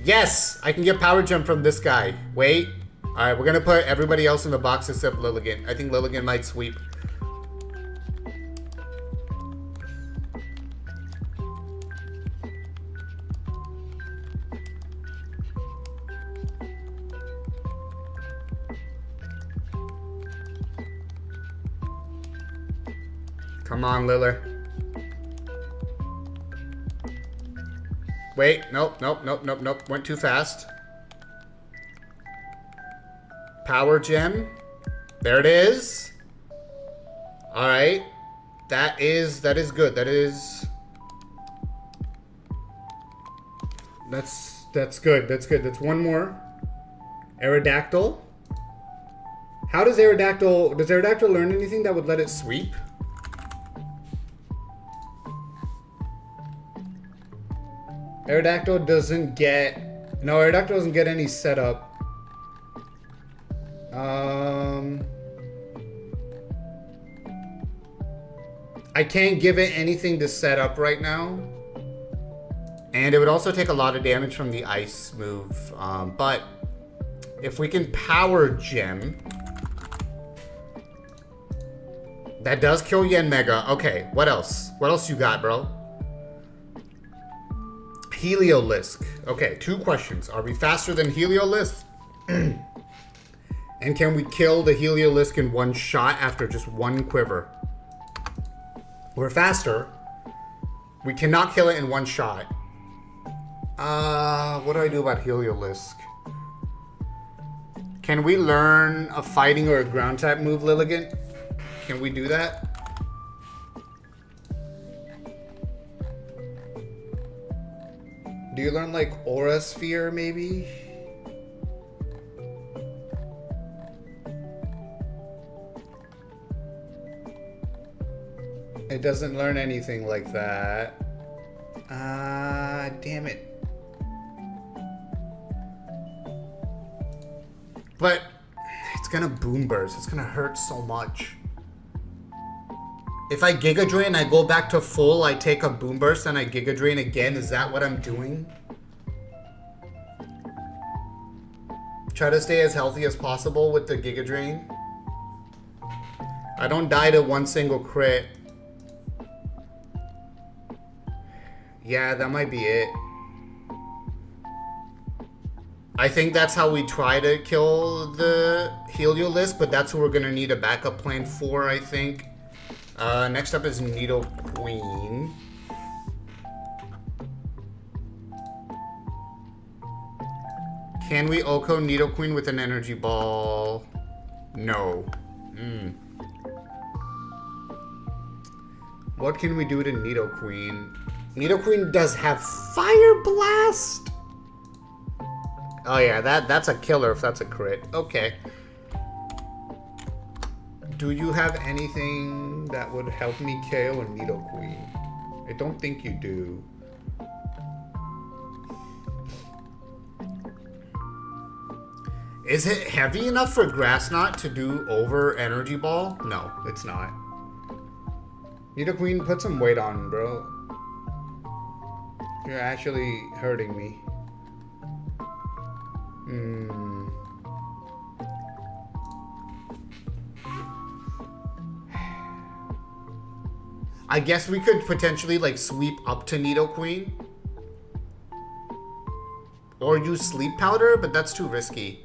Yes, I can get Power Gem from this guy. Wait. All right, we're gonna put everybody else in the box except Lilligant. I think Lilligant might sweep. Come on, Liller. Wait, nope. Went too fast. Power Gem. There it is. All right. That is good. That's good. That's one more. Aerodactyl. How does Aerodactyl learn anything that would let it sweep? Aerodactyl doesn't get any setup. I can't give it anything to set up right now. And it would also take a lot of damage from the ice move. But if we can Power Gem, that does kill Yanmega. Okay, what else? What else you got, bro? Heliolisk. Okay, 2 questions. Are we faster than Heliolisk? And can we kill the Heliolisk in one shot after just one quiver? We're faster. We cannot kill it in one shot. What do I do about Heliolisk? Can we learn a fighting or a ground type move, Lilligant? Can we do that? Do you learn like Aura Sphere maybe? It doesn't learn anything like that. Damn it. But it's gonna Boom Burst. It's gonna hurt so much. If I Giga Drain, I go back to full, I take a Boom Burst, and I Giga Drain again. Is that what I'm doing? Try to stay as healthy as possible with the Giga Drain. I don't die to one single crit. Yeah, that might be it. I think that's how we try to kill the Heliolisk, but that's who we're gonna need a backup plan for, I think. Next up is Needle Queen. Can we Oko Nidoqueen with an energy ball? No. What can we do to Nidoqueen? Nidoqueen does have Fire Blast? Oh yeah, that's a killer if that's a crit. Okay. Do you have anything that would help me KO a Nidoqueen? I don't think you do. Is it heavy enough for Grass Knot to do over Energy Ball? No, it's not. Nidoqueen, put some weight on, bro. You're actually hurting me. I guess we could potentially like sweep up to Nidoqueen. Or use Sleep Powder, but that's too risky.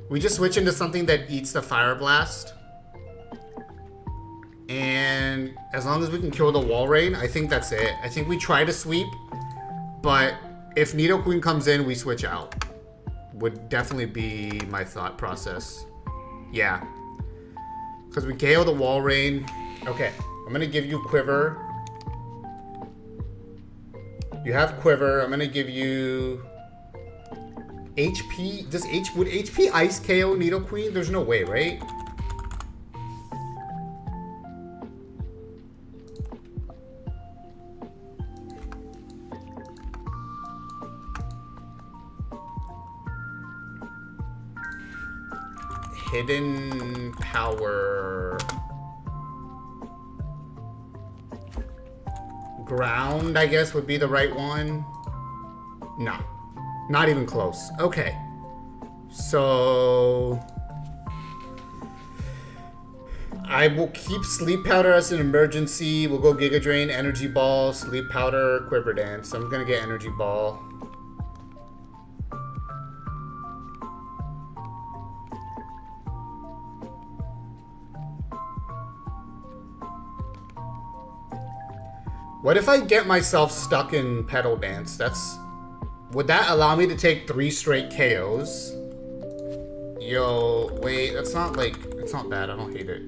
We just switch into something that eats the Fire Blast. And as long as we can kill the Wall Rain, I think that's it. I think we try to sweep, but if Nidoqueen comes in, we switch out. Would definitely be my thought process. Yeah. Because we KO the Wall Rain. Okay, I'm going to give you Quiver. You have Quiver. I'm going to give you... HP? Would HP Ice KO Nidoqueen? There's no way, right? Hidden Power. Ground, I guess, would be the right one. No. Not even close. Okay. So... I will keep Sleep Powder as an emergency. We'll go Giga Drain, Energy Ball, Sleep Powder, Quiver Dance. I'm gonna get Energy Ball. What if I get myself stuck in Petal Dance? Would that allow me to take 3 straight KOs? Yo, wait, it's not bad. I don't hate it.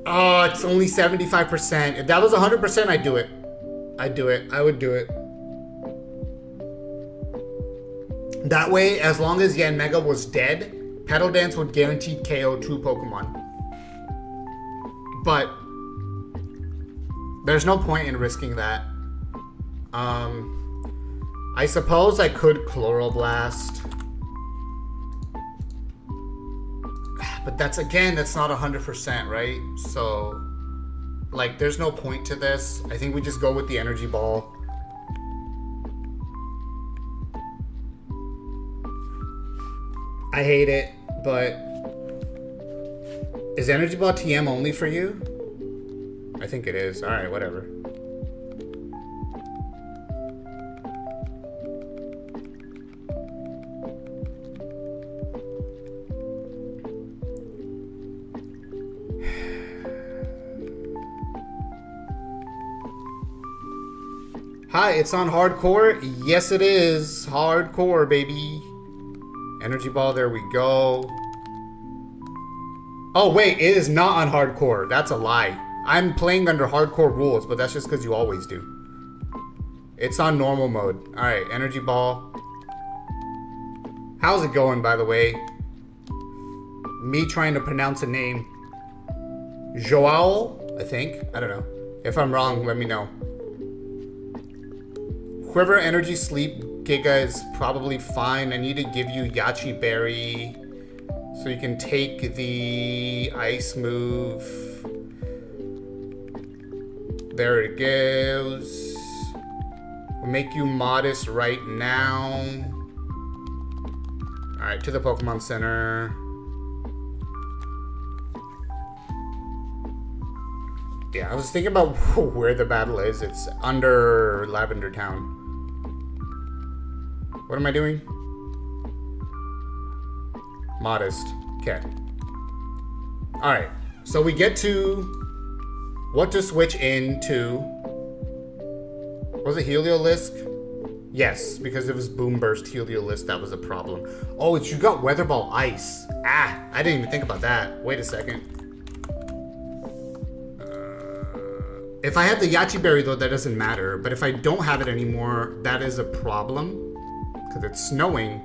Oh, it's only 75%. If that was 100%, I'd do it. I would do it. That way, as long as Yanmega was dead, Petal Dance would guaranteed KO 2 Pokemon. But there's no point in risking that. I suppose I could Chloroblast. But that's not 100%, right? So, like, there's no point to this. I think we just go with the Energy Ball. I hate it, but... Is Energy Ball TM only for you? I think it is. Alright, whatever. Hi, it's on hardcore? Yes, it is. Hardcore, baby. Energy Ball, there we go. Oh, wait, it is not on hardcore. That's a lie. I'm playing under hardcore rules, but that's just because you always do. It's on normal mode. Alright, Energy Ball. How's it going, by the way? Me trying to pronounce a name. Joao, I think. I don't know. If I'm wrong, let me know. Quiver, Energy, Sleep, Giga is probably fine. I need to give you Yachi Berry so you can take the Ice move. There it goes. We'll make you Modest right now. Alright, to the Pokemon Center. Yeah, I was thinking about where the battle is. It's under Lavender Town. What am I doing? Modest. Okay. Alright, so we get to what to switch into. Was it Heliolisk? Yes, because it was Boom Burst, Heliolisk, that was a problem. Oh, you got Weather Ball Ice. Ah, I didn't even think about that. Wait a second. If I have the Yachi Berry, though, that doesn't matter. But if I don't have it anymore, that is a problem. Because it's snowing.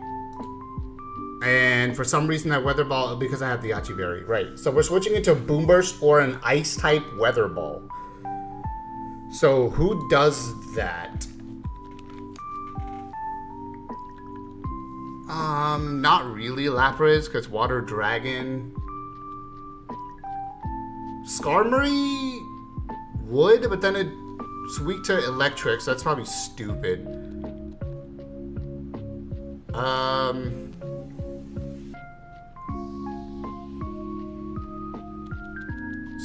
And for some reason, that Weather Ball, because I have the Yachi Berry. Right, so we're switching into a Boom Burst or an Ice-type Weather Ball. So who does that? Not really Lapras, because Water Dragon. Skarmory would, but then it's weak to electric, so that's probably stupid.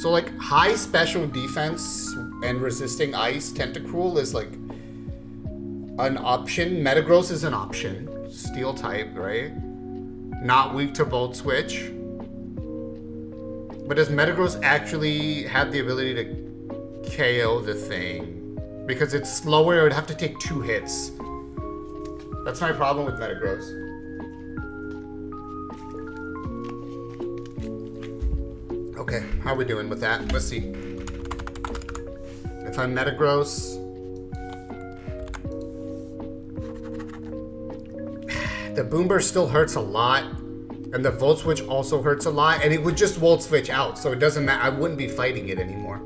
So like high special defense and resisting ice, Tentacruel is like an option. Metagross is an option. Steel type, right? Not weak to Volt Switch. But does Metagross actually have the ability to KO the thing? Because it's slower, it would have to take 2 hits. That's my problem with Metagross. Okay, how are we doing with that? Let's see. If I'm Metagross... The Boom Burst still hurts a lot, and the Volt Switch also hurts a lot, and it would just Volt Switch out, so it doesn't matter. I wouldn't be fighting it anymore.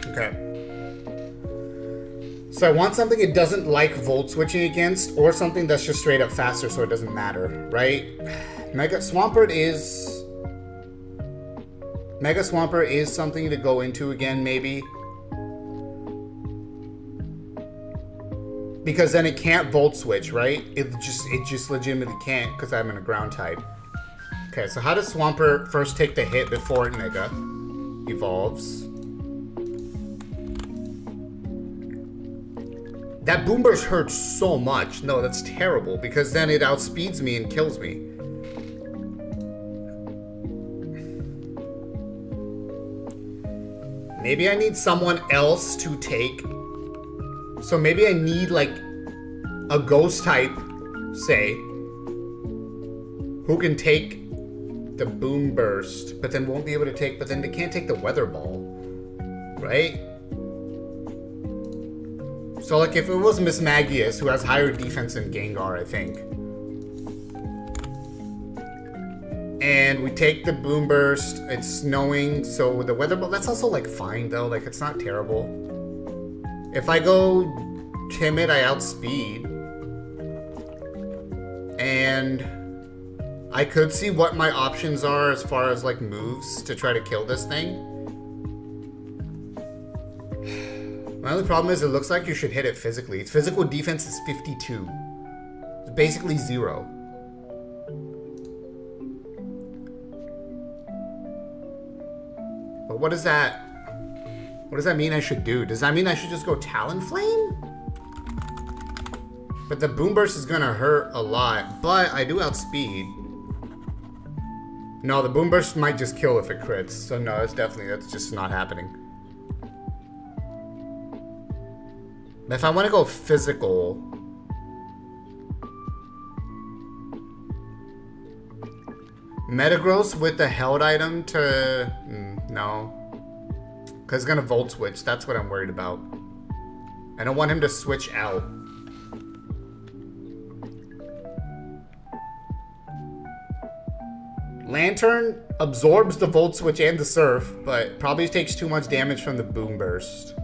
Okay. So I want something it doesn't like Volt Switching against, or something that's just straight up faster, so it doesn't matter, right? Mega Swampert is something to go into again, maybe. Because then it can't Volt Switch, right? It just legitimately can't because I'm in a ground type. Okay, so how does Swampert first take the hit before it Mega evolves? That Boom Burst hurts so much. No, that's terrible because then it outspeeds me and kills me. Maybe I need someone else to take... So maybe I need like a ghost type, say, who can take the Boom Burst, but then won't be able to take, but then they can't take the Weather Ball, right? So like if it was Miss Magius, who has higher defense than Gengar, I think. And we take the Boom Burst, it's snowing, so the Weather Ball, that's also like fine though, like it's not terrible. If I go timid, I outspeed. And I could see what my options are as far as like moves to try to kill this thing. My only problem is it looks like you should hit it physically. Its physical defense is 52. It's basically 0. But what does that mean I should do? Does that mean I should just go Talonflame? But the Boom Burst is gonna hurt a lot, but I do outspeed. No, the Boom Burst might just kill if it crits. So no, that's just not happening. But if I want to go physical... Metagross with the held item to... no. Because it's going to Volt Switch. That's what I'm worried about. I don't want him to switch out. Lantern absorbs the Volt Switch and the Surf, but probably takes too much damage from the Boom Burst.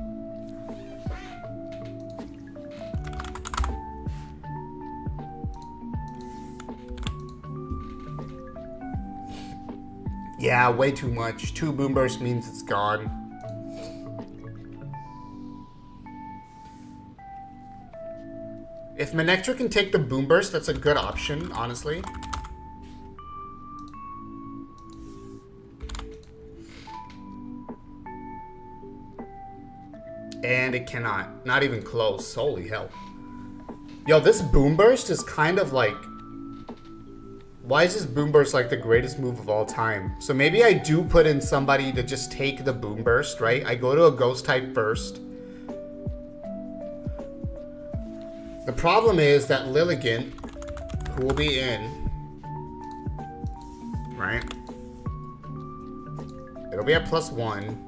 Yeah, way too much. 2 Boom Burst means it's gone. If Manectric can take the Boom Burst, that's a good option, honestly. And it cannot. Not even close. Holy hell. Yo, this Boom Burst is kind of like... Why is this Boom Burst like the greatest move of all time? So maybe I do put in somebody to just take the Boom Burst, right? I go to a Ghost type first. The problem is that Lilligant, who will be in, right? It'll be at +1.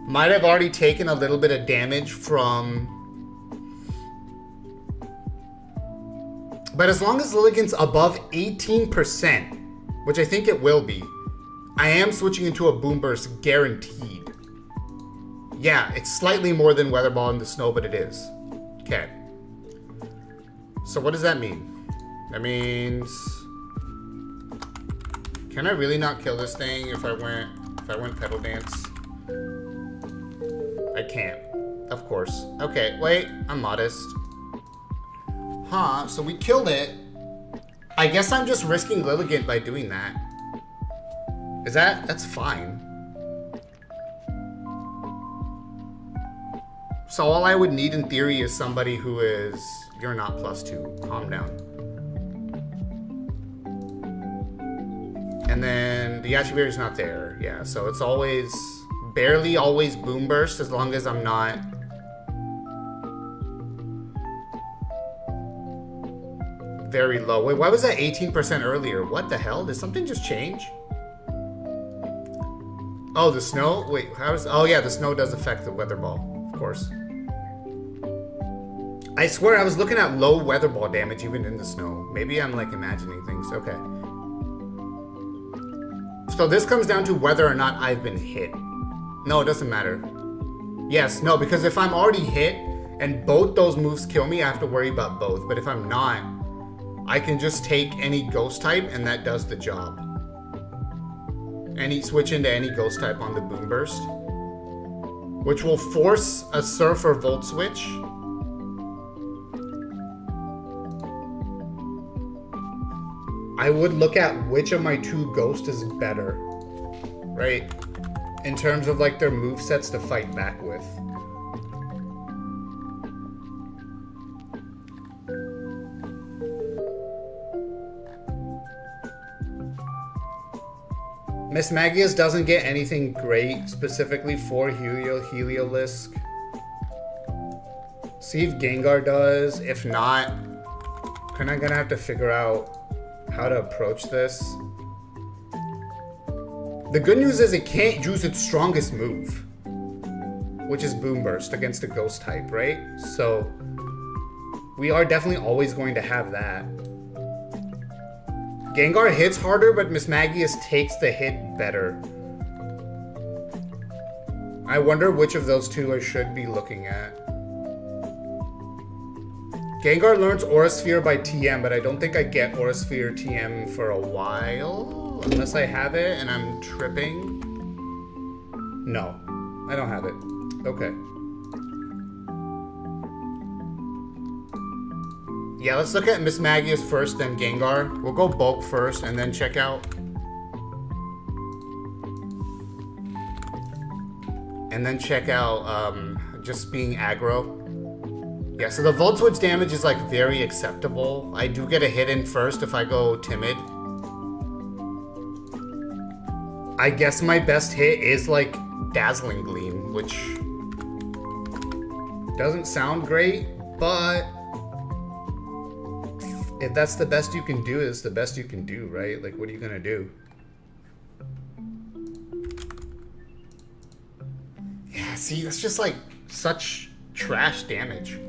Might have already taken a little bit of damage from... But as long as Lilligant's above 18%, which I think it will be, I am switching into a Boom Burst guaranteed. Yeah, it's slightly more than Weather Ball in the snow, but it is. Okay. So what does that mean? That means... Can I really not kill this thing if I went Pedal Dance? I can't. Of course. Okay, wait. I'm modest. Huh, so we killed it. I guess I'm just risking Lilligant by doing that. Is that? That's fine. So all I would need in theory is somebody who is... You're not +2. Calm down. And then the Yachiberry's not there. Yeah, so it's always... Barely always Boom Burst as long as I'm not... very low. Wait, why was that 18% earlier? What the hell? Did something just change? Oh, the snow? Wait, how is... Oh yeah, the snow does affect the Weather Ball. Of course. I swear I was looking at low Weather Ball damage even in the snow. Maybe I'm like imagining things. Okay. So this comes down to whether or not I've been hit. No, it doesn't matter. Yes, no, because if I'm already hit and both those moves kill me, I have to worry about both. But if I'm not, I can just take any ghost type and that does the job. Switch into any ghost type on the Boom Burst, which will force a Surf or Volt switch. I would look at which of my two ghosts is better, right? In terms of like their movesets to fight back with. Miss Magius doesn't get anything great specifically for Heliolisk. See if Gengar does. If not, kind of gonna have to figure out how to approach this. The good news is it can't use its strongest move, which is Boom Burst against a ghost type, right? So we are definitely always going to have that. Gengar hits harder, but Miss Magius takes the hit better. I wonder which of those two I should be looking at. Gengar learns Aura Sphere by TM, but I don't think I get Aura Sphere TM for a while. Unless I have it and I'm tripping. No, I don't have it. Okay. Yeah, let's look at Miss Magius first, then Gengar. We'll go bulk first and then check out. And then check out just being aggro. Yeah, so the Volt Switch damage is like very acceptable. I do get a hit in first if I go Timid. I guess my best hit is like Dazzling Gleam, which doesn't sound great, but if that's the best you can do, it's the best you can do, right? Like, what are you gonna do? Yeah, see, that's just like such trash damage.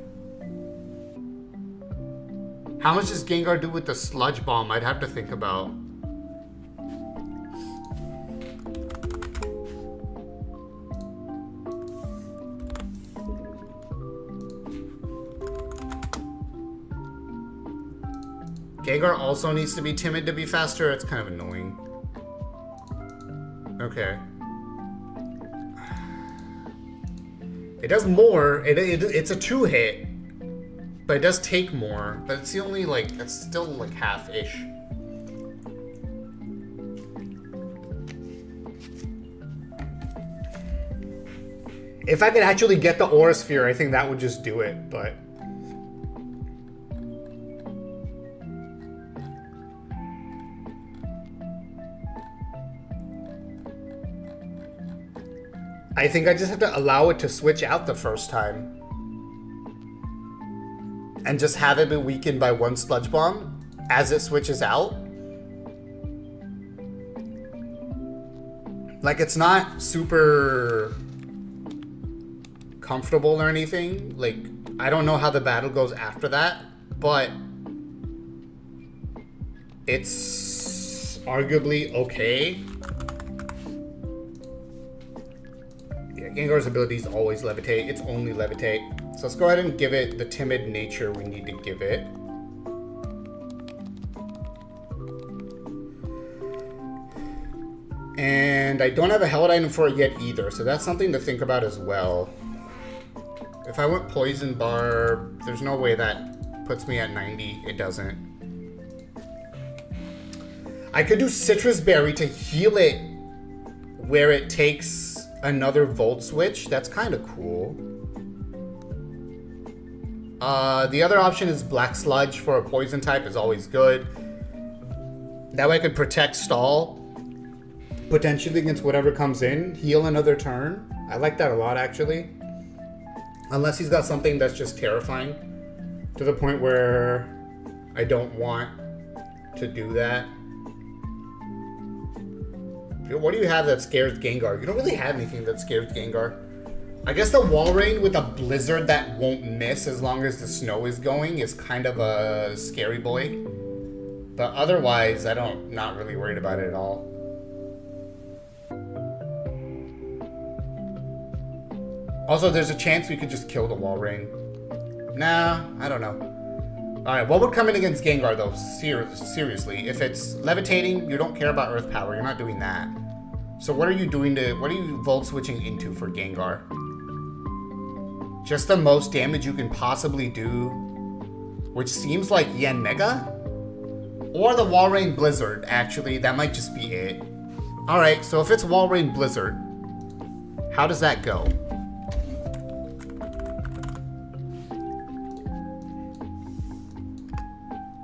How much does Gengar do with the Sludge Bomb? I'd have to think about. Gengar also needs to be timid to be faster. It's kind of annoying. Okay. It does more. It's a 2-hit. But it does take more. But it's the only, like, it's still, like, half-ish. If I could actually get the Aura Sphere, I think that would just do it, but... I think I just have to allow it to switch out the first time. and just have it be weakened by 1 Sludge Bomb as it switches out. Like, it's not super comfortable or anything. Like, I don't know how the battle goes after that, but it's arguably okay. Yeah, Gengar's abilities always levitate. It's only levitate. So let's go ahead and give it the timid nature we need to give it. And I don't have a held item for it yet either, so that's something to think about as well. If I went Poison Barb, there's no way that puts me at 90. It doesn't. I could do Citrus Berry to heal it where it takes another Volt Switch. That's kind of cool. The other option is Black Sludge for a Poison type is always good. That way I could protect Stall. Potentially against whatever comes in, heal another turn. I like that a lot, actually. Unless he's got something that's just terrifying to the point where I don't want to do that. What do you have that scares Gengar? You don't really have anything that scares Gengar. I guess the Walrein with a Blizzard that won't miss as long as the snow is going is kind of a scary boy. But otherwise, not really worried about it at all. Also, there's a chance we could just kill the Walrein. Nah, I don't know. Alright, what would come in against Gengar, though? Seriously. If it's levitating, you don't care about Earth Power. You're not doing that. So what are you doing what are you Volt Switching into for Gengar? Just the most damage you can possibly do, which seems like Yanmega? Or the Walrein Blizzard, actually. That might just be it. Alright, so if it's Walrein Blizzard, how does that go?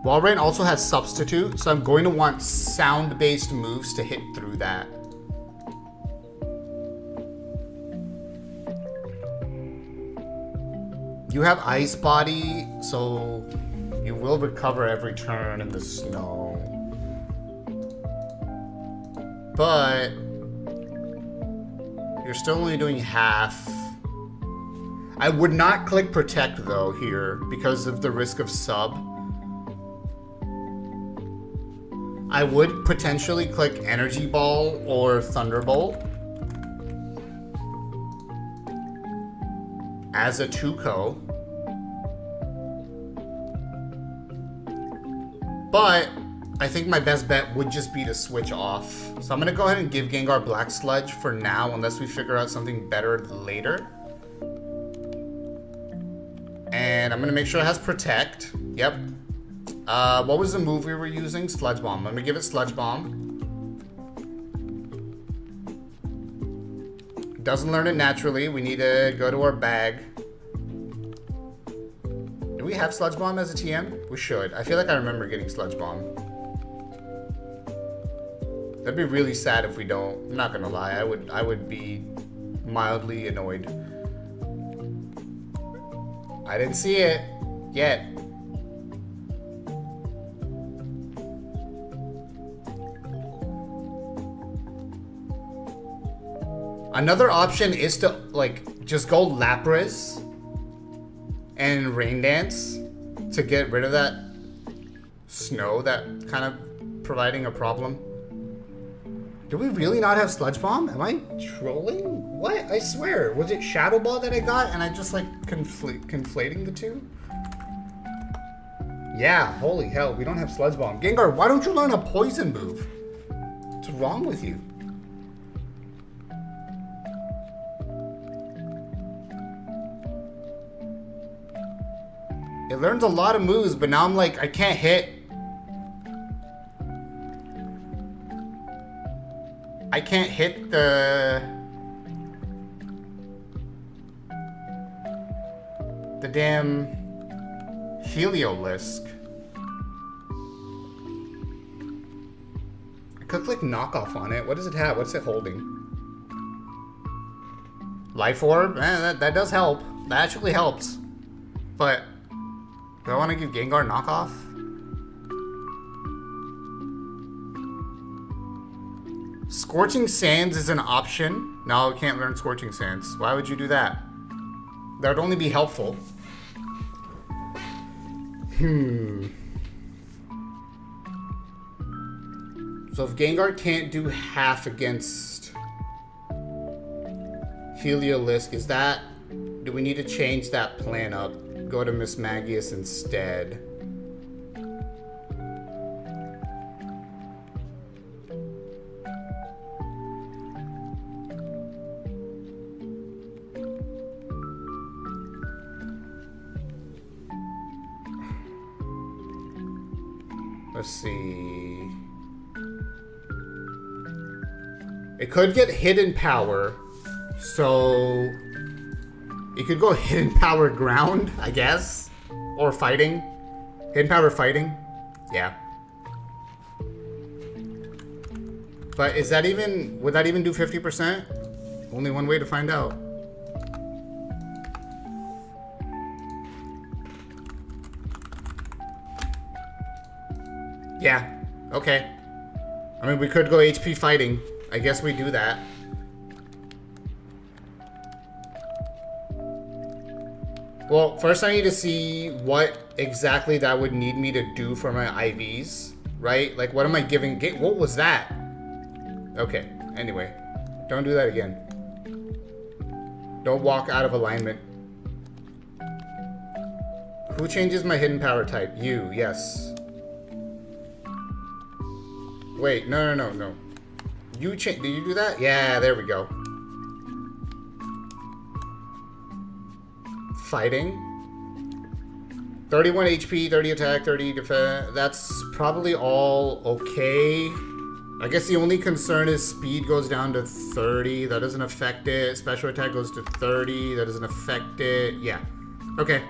Walrein also has Substitute, so I'm going to want sound-based moves to hit through that. You have Ice Body, so you will recover every turn in the snow. But you're still only doing half. I would not click Protect, though, here, because of the risk of sub. I would potentially click Energy Ball or Thunderbolt as a 2-co. But I think my best bet would just be to switch off. So I'm going to go ahead and give Gengar Black Sludge for now, unless we figure out something better later. And I'm going to make sure it has Protect. Yep. What was the move we were using? Sludge Bomb. Let me give it Sludge Bomb. Doesn't learn it naturally. We need to go to our bag. Do we have Sludge Bomb as a TM? We should. I feel like I remember getting Sludge Bomb. That'd be really sad if we don't. I'm not gonna lie. I would be mildly annoyed. I didn't see it yet. Another option is to, like, just go Lapras and Rain Dance to get rid of that snow that kind of providing a problem. Do we really not have Sludge Bomb? Am I trolling? What? I swear. Was it Shadow Ball that I got and I just, like, conflating the two? Yeah, holy hell. We don't have Sludge Bomb. Gengar, why don't you learn a poison move? What's wrong with you? It learns a lot of moves, but now I'm like, I can't hit. I can't hit the damn Heliolisk. I could click knockoff on it. What does it have? What's it holding? Life Orb? That does help. That actually helps. But Do I want to give Gengar knockoff? Scorching Sands is an option. No, I can't learn Scorching Sands. Why would you do that? That would only be helpful. So if Gengar can't do half against Heliolisk, is that... Do we need to change that plan up? Go to Miss Magius instead. Let's see. It could get hidden power, so it could go hidden power ground, I guess, or fighting. Hidden power fighting, yeah. But is that even? Would that even do 50%? Only one way to find out. Yeah, okay. I mean, we could go HP fighting. I guess we do that. Well, first I need to see what exactly that would need me to do for my IVs, right? Like, what am I giving? What was that? Okay, anyway. Don't do that again. Don't walk out of alignment. Who changes my hidden power type? You, yes. Wait, no. You change. Did you do that? Yeah, there we go. Fighting. 31 HP, 30 attack, 30 defense. That's probably all okay. I guess the only concern is speed goes down to 30. That doesn't affect it. Special attack goes to 30. That doesn't affect it. Yeah. Okay.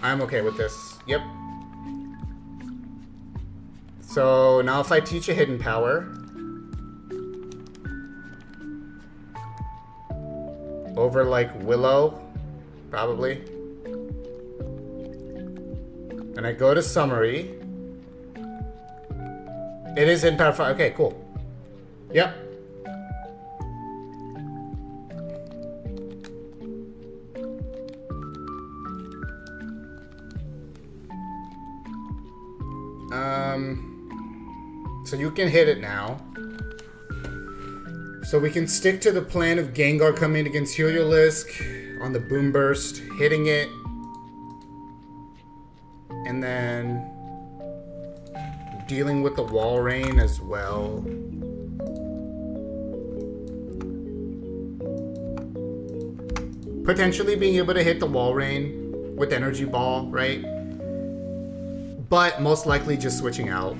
I'm okay with this. Yep. So now if I teach a hidden power, over like Willow, probably. And I go to summary. It is in power 5. Okay, cool. Yep. So you can hit it now. So we can stick to the plan of Gengar coming against Heliolisk on the Boom Burst, hitting it, and then dealing with the Wall Rain as well. Potentially being able to hit the Wall Rain with Energy Ball, right? But most likely just switching out.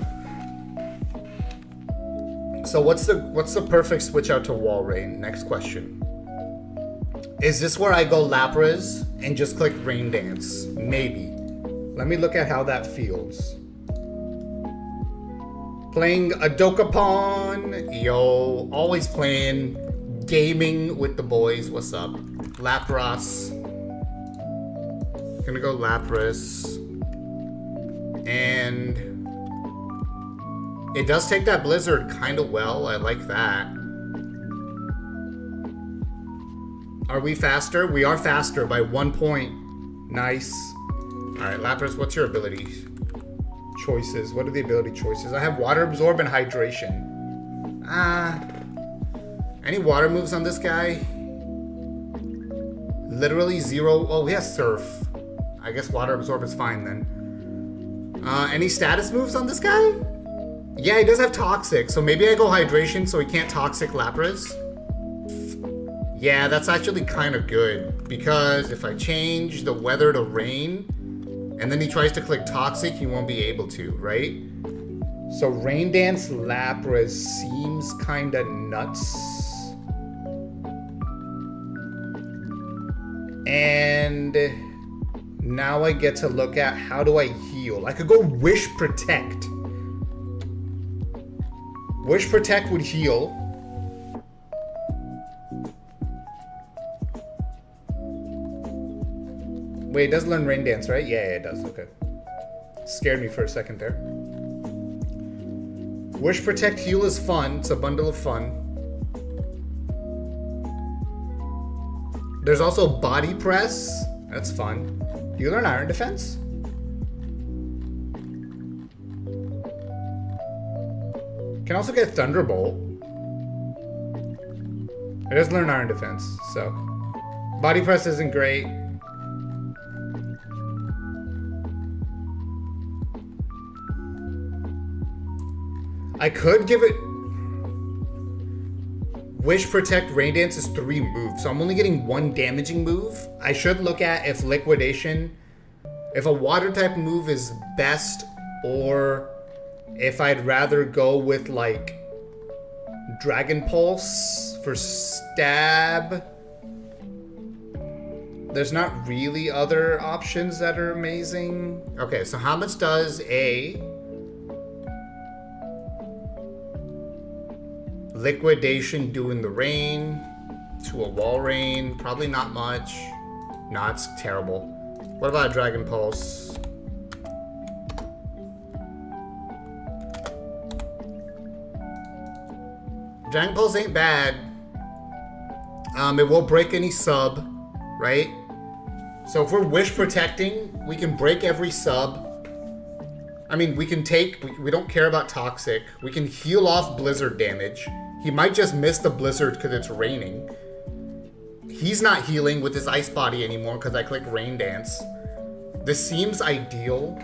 So what's the perfect switch out to Wall Rain? Next question. Is this where I go Lapras and just click Rain Dance? Maybe. Let me look at how that feels. Playing a Dokapon. Yo, always playing. Gaming with the boys. What's up? Lapras. Gonna go Lapras. And it does take that Blizzard kind of well. I like that. Are we faster? We are faster by 1 point. Nice. Alright, Lapras, what's your ability choices? What are the ability choices? I have Water Absorb and Hydration. Any water moves on this guy? Literally zero. Oh, he has Surf. I guess Water Absorb is fine then. Any status moves on this guy? Yeah, he does have Toxic, so maybe I go Hydration so he can't Toxic Lapras. Yeah, that's actually kind of good, because if I change the weather to rain, and then he tries to click Toxic, he won't be able to, right? So Rain Dance Lapras seems kind of nuts. And now I get to look at how do I heal. I could go Wish Protect. Wish Protect would heal. Wait, it does learn Rain Dance, right? Yeah, it does. Okay. Scared me for a second there. Wish, Protect, Heal is fun. It's a bundle of fun. There's also Body Press. That's fun. You learn Iron Defense? Can also get Thunderbolt. It does learn Iron Defense, so. Body Press isn't great. I could give it... Wish, Protect, Rain Dance is 3 moves, so I'm only getting 1 damaging move. I should look at if Liquidation... If a Water type move is best, or if I'd rather go with, like, Dragon Pulse for Stab. There's not really other options that are amazing. Okay, so how much does a... Liquidation do in the rain? To a wall rain? Probably not much. Nah, it's terrible. What about Dragon Pulse? Dragon Pulse ain't bad. It will break any sub, right? So if we're Wish Protecting, we can break every sub. I mean, we can take... We don't care about Toxic. We can heal off Blizzard damage. He might just miss the Blizzard because it's raining. He's not healing with his Ice Body anymore because I click Rain Dance. This seems ideal,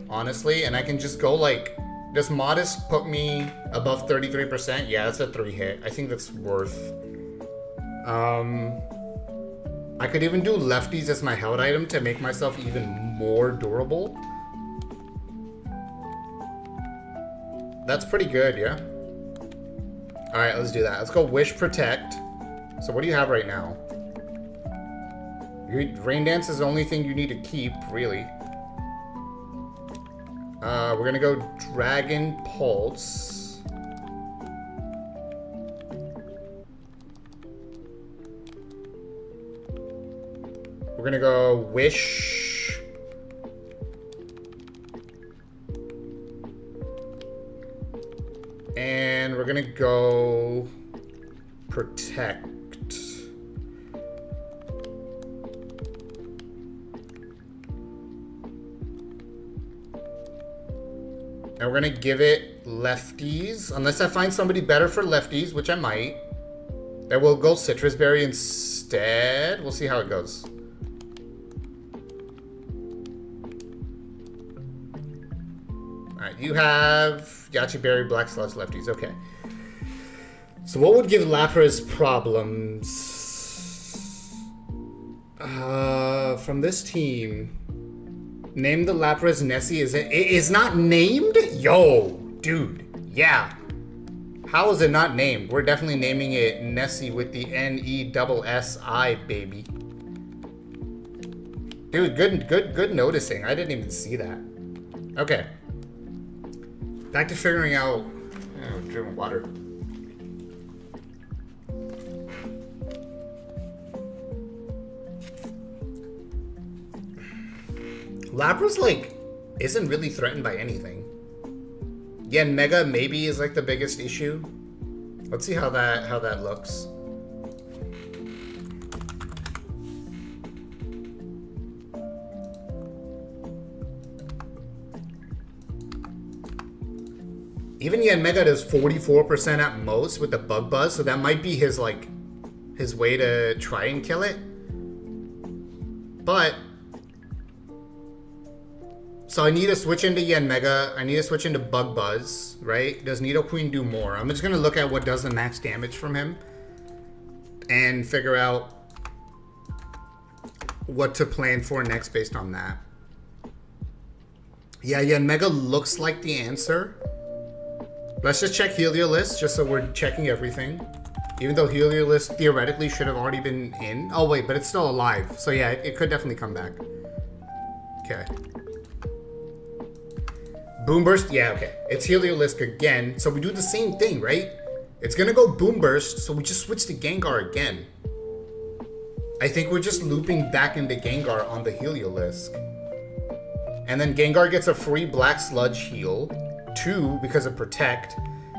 honestly, and I can just go like... Does Modest put me above 33%? Yeah, that's a 3 hit. I think that's worth... I could even do Lefties as my held item to make myself even more durable. That's pretty good, yeah? Alright, let's do that. Let's go Wish, Protect. So what do you have right now? Rain Dance is the only thing you need to keep, really. We're gonna go Dragon Pulse. We're gonna go Wish. And we're gonna go Protect. And we're gonna give it Lefties, unless I find somebody better for Lefties, which I might. Then we'll go Citrus Berry instead. We'll see how it goes. Alright, you have Yachi Berry, Black Sludge, Lefties. Okay. So what would give Lapras problems? From this team... Name the Lapras Nessie. It is not named? Yo, dude. Yeah. How is it not named? We're definitely naming it Nessie with the N-E-S-S-I, baby. Dude, good noticing. I didn't even see that. Okay. Back to figuring out... Oh, drinking water. Lapras, like, isn't really threatened by anything. Yeah, Mega maybe is, like, the biggest issue. Let's see how that looks. Even Yen Mega does 44% at most with the Bug Buzz, so that might be his, like, his way to try and kill it. But... So I need to switch into Yen Mega. I need to switch into Bug Buzz, right? Does Nidoqueen do more? I'm just going to look at what does the max damage from him and figure out what to plan for next based on that. Yeah, Yen Mega looks like the answer. Let's just check Heliolisk just so we're checking everything. Even though Heliolisk theoretically should have already been in. Oh, wait, but it's still alive. So yeah, it could definitely come back. Okay. Boom Burst, yeah, okay. It's Heliolisk again, so we do the same thing, right? It's gonna go Boom Burst, so we just switch to Gengar again. I think we're just looping back into Gengar on the Heliolisk. And then Gengar gets a free Black Sludge heal. 2 because of Protect.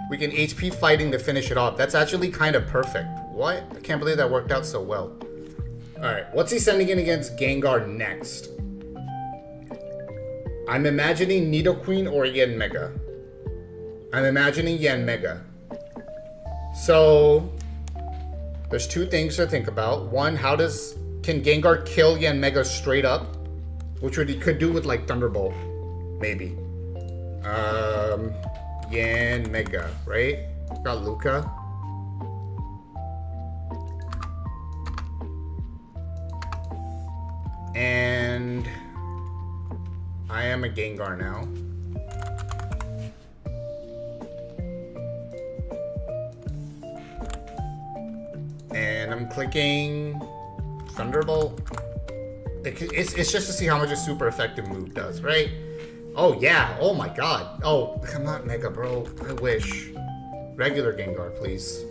We can HP fighting to finish it off. That's actually kind of perfect. What? I can't believe that worked out so well. Alright, what's he sending in against Gengar next? I'm imagining Nidoqueen or Yanmega. I'm imagining Yanmega. So, there's 2 things to think about. One, can Gengar kill Yanmega straight up? Which he could do with like Thunderbolt. Maybe. Yanmega, right? Got Luca. And I am a Gengar now. And I'm clicking Thunderbolt. It's just to see how much a super effective move does, right? Oh yeah, oh my god. Oh, I'm not Mega, bro. I wish. Regular Gengar, please.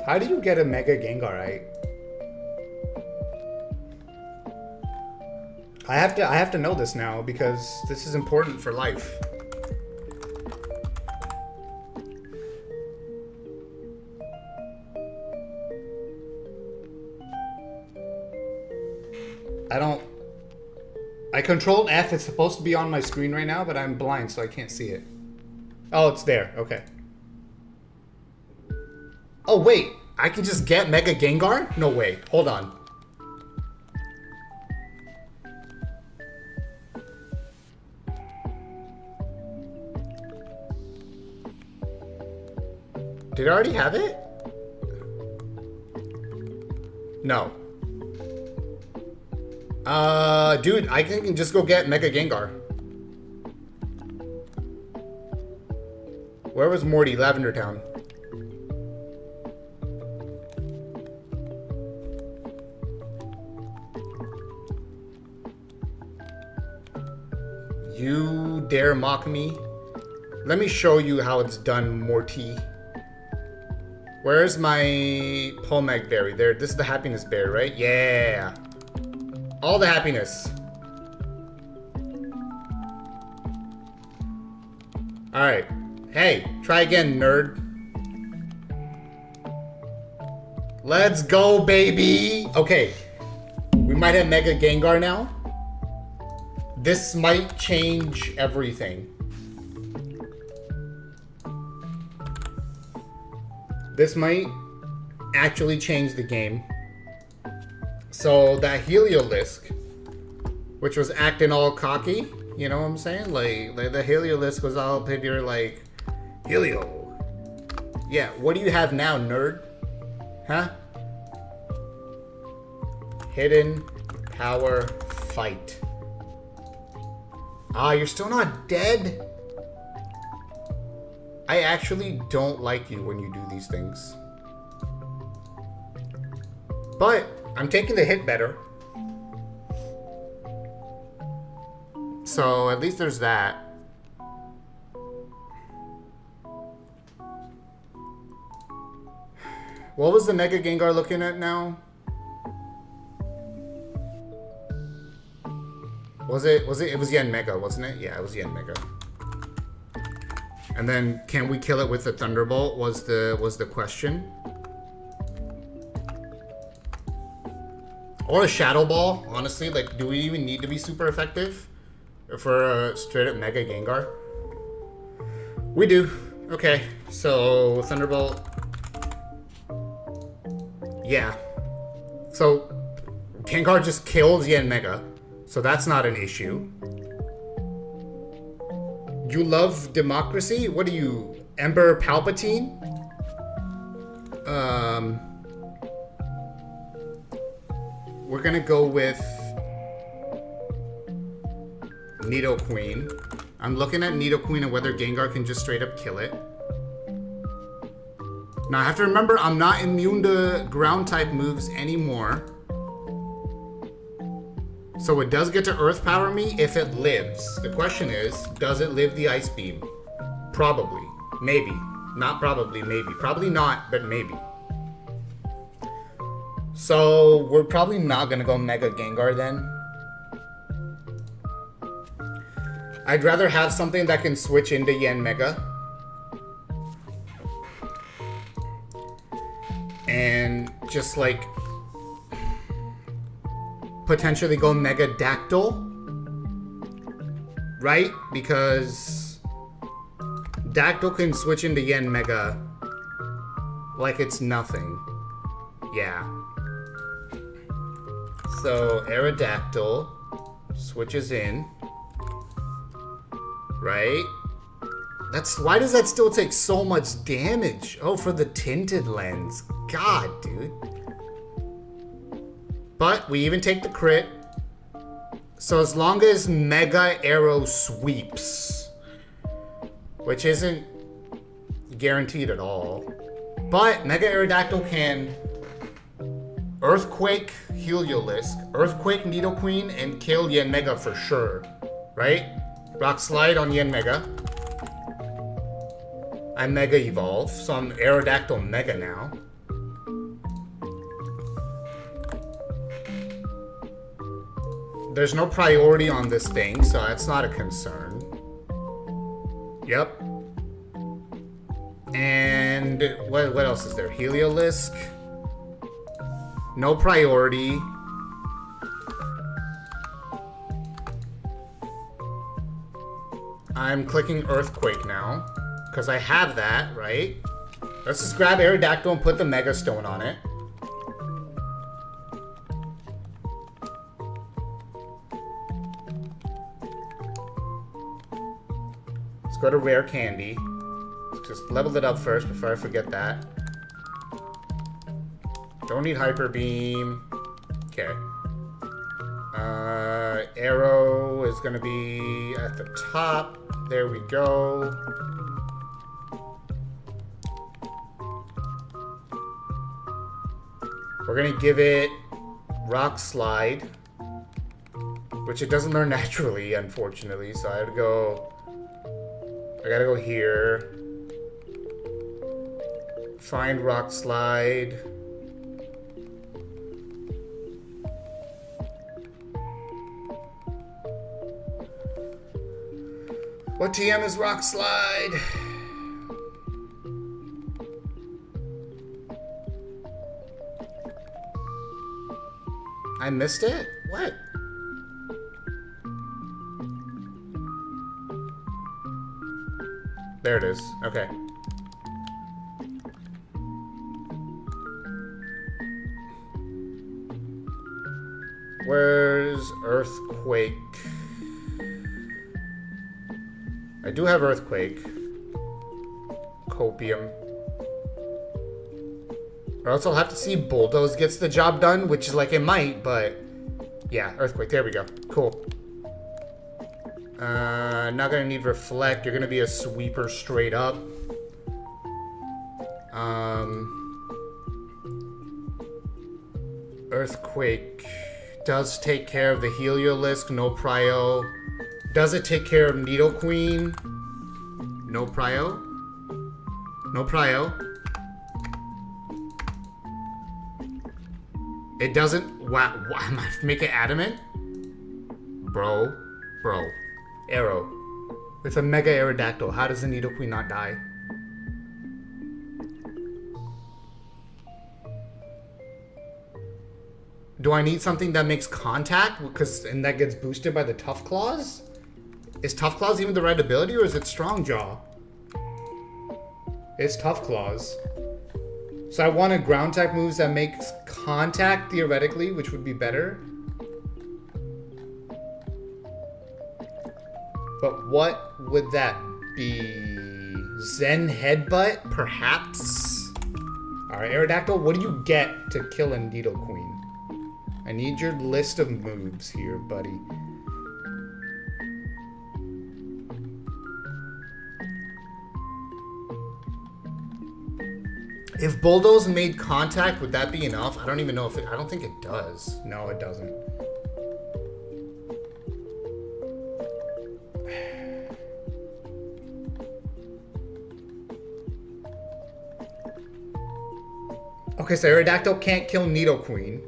How do you get a Mega Gengar, right? I have to know this now because this is important for life. I controlled F. It's supposed to be on my screen right now, but I'm blind, so I can't see it. Oh, it's there. Okay. Oh, wait. I can just get Mega Gengar? No way. Hold on. Did I already have it? No. Dude, I can just go get Mega Gengar. Where was Morty? Lavender Town. You dare mock me? Let me show you how it's done, Morty. Where's my Pomeg berry? There, this is the happiness berry, right? Yeah. All the happiness. Alright. Hey, try again, nerd. Let's go, baby! Okay. We might have Mega Gengar now. This might change everything. This might actually change the game. So that Heliolisk, which was acting all cocky, you know what I'm saying? Like the Heliolisk was all up here like, Helio. Yeah, what do you have now, nerd? Huh? Hidden power fight. Ah, you're still not dead? I actually don't like you when you do these things. But I'm taking the hit better. So at least there's that. What was the Mega Gengar looking at now? It was Yanmega, wasn't it? Yeah, it was Yanmega. And then can we kill it with the Thunderbolt was the question. Or a Shadow Ball, honestly. Like, do we even need to be super effective for a straight up Mega Gengar? We do. Okay, so Thunderbolt. Yeah. So Gengar just kills Yanmega, so that's not an issue. You love democracy? What are you, Emperor Palpatine? We're gonna go with Nidoqueen. I'm looking at Nidoqueen and whether Gengar can just straight up kill it. Now I have to remember I'm not immune to ground type moves anymore. So it does get to Earth Power me if it lives. The question is, does it live the Ice Beam? Probably. Maybe. Not probably, maybe. Probably not, but maybe. So we're probably not gonna go Mega Gengar then. I'd rather have something that can switch into Yanmega. And just like potentially go Mega Dactyl. Right? Because Dactyl can switch into Yanmega like it's nothing. Yeah. So Aerodactyl switches in. Right? That's why does that still take so much damage? Oh, for the tinted lens. God, dude. But we even take the crit. So as long as Mega Arrow sweeps, which isn't guaranteed at all, but Mega Aerodactyl can Earthquake Heliolisk, Earthquake Nidoqueen, and kill Yanmega for sure, right? Rock Slide on Yanmega. I Mega Evolve, so I'm Aerodactyl Mega now. There's no priority on this thing, so that's not a concern. Yep. And what else is there? Heliolisk. No priority. I'm clicking Earthquake now, because I have that, right? Let's just grab Aerodactyl and put the Mega Stone on it. Let's go to Rare Candy. Just level it up first before I forget that. Don't need Hyper Beam. Okay. Arrow is gonna be at the top. There we go. We're gonna give it Rock Slide, which it doesn't learn naturally, unfortunately. So I gotta go here. Find Rock Slide. What TM is Rock Slide? I missed it? What? There it is. Okay. Where's Earthquake? I do have Earthquake. Copium. Or else I'll have to see Bulldoze gets the job done, which is like it might, but yeah, Earthquake. There we go. Cool. Not gonna need Reflect. You're gonna be a sweeper straight up. Earthquake does take care of the Heliolisk, no prio. Does it take care of Nidoqueen? No prio. No prio. It doesn't. Wow. Make it adamant? Bro. Arrow. It's a Mega Aerodactyl. How does the Nidoqueen not die? Do I need something that makes contact? And that gets boosted by the Tough Claws? Is Tough Claws even the right ability, or is it Strong Jaw? It's Tough Claws. So I wanted ground type moves that makes contact theoretically, which would be better. But what would that be? Zen Headbutt, perhaps? Alright, Aerodactyl, what do you get to kill a Nidoqueen? I need your list of moves here, buddy. If Bulldoze made contact, would that be enough? I don't even know if it... I don't think it does. No, it doesn't. Okay, so Aerodactyl can't kill Nidoqueen.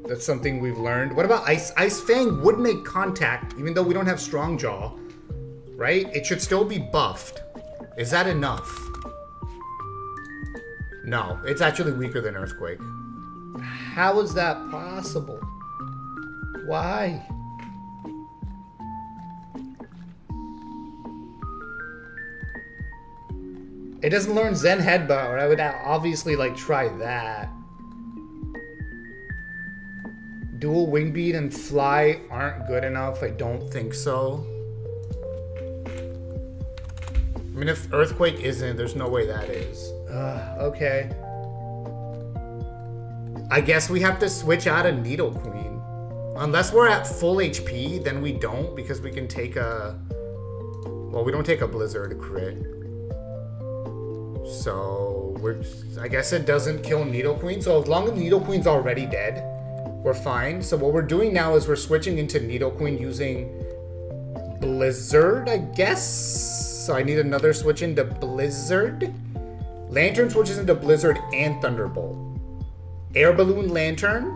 That's something we've learned. What about Ice? Ice Fang would make contact, even though we don't have Strong Jaw. Right? It should still be buffed. Is that enough? No, it's actually weaker than Earthquake. How is that possible? Why? It doesn't learn Zen Headbutt, or I would obviously like try that. Dual Wing Beat and Fly aren't good enough. I don't think so. I mean, if Earthquake isn't, there's no way that is. Okay. I guess we have to switch out a Nidoqueen. Unless we're at full HP, then we don't, because we can take a... Well, we don't take a Blizzard crit. So, I guess it doesn't kill Nidoqueen. So as long as Nidoqueen's already dead, we're fine. So what we're doing now is we're switching into Nidoqueen using Blizzard, I guess? So I need another switch into Blizzard. Lantern switches into Blizzard and Thunderbolt. Air Balloon Lantern?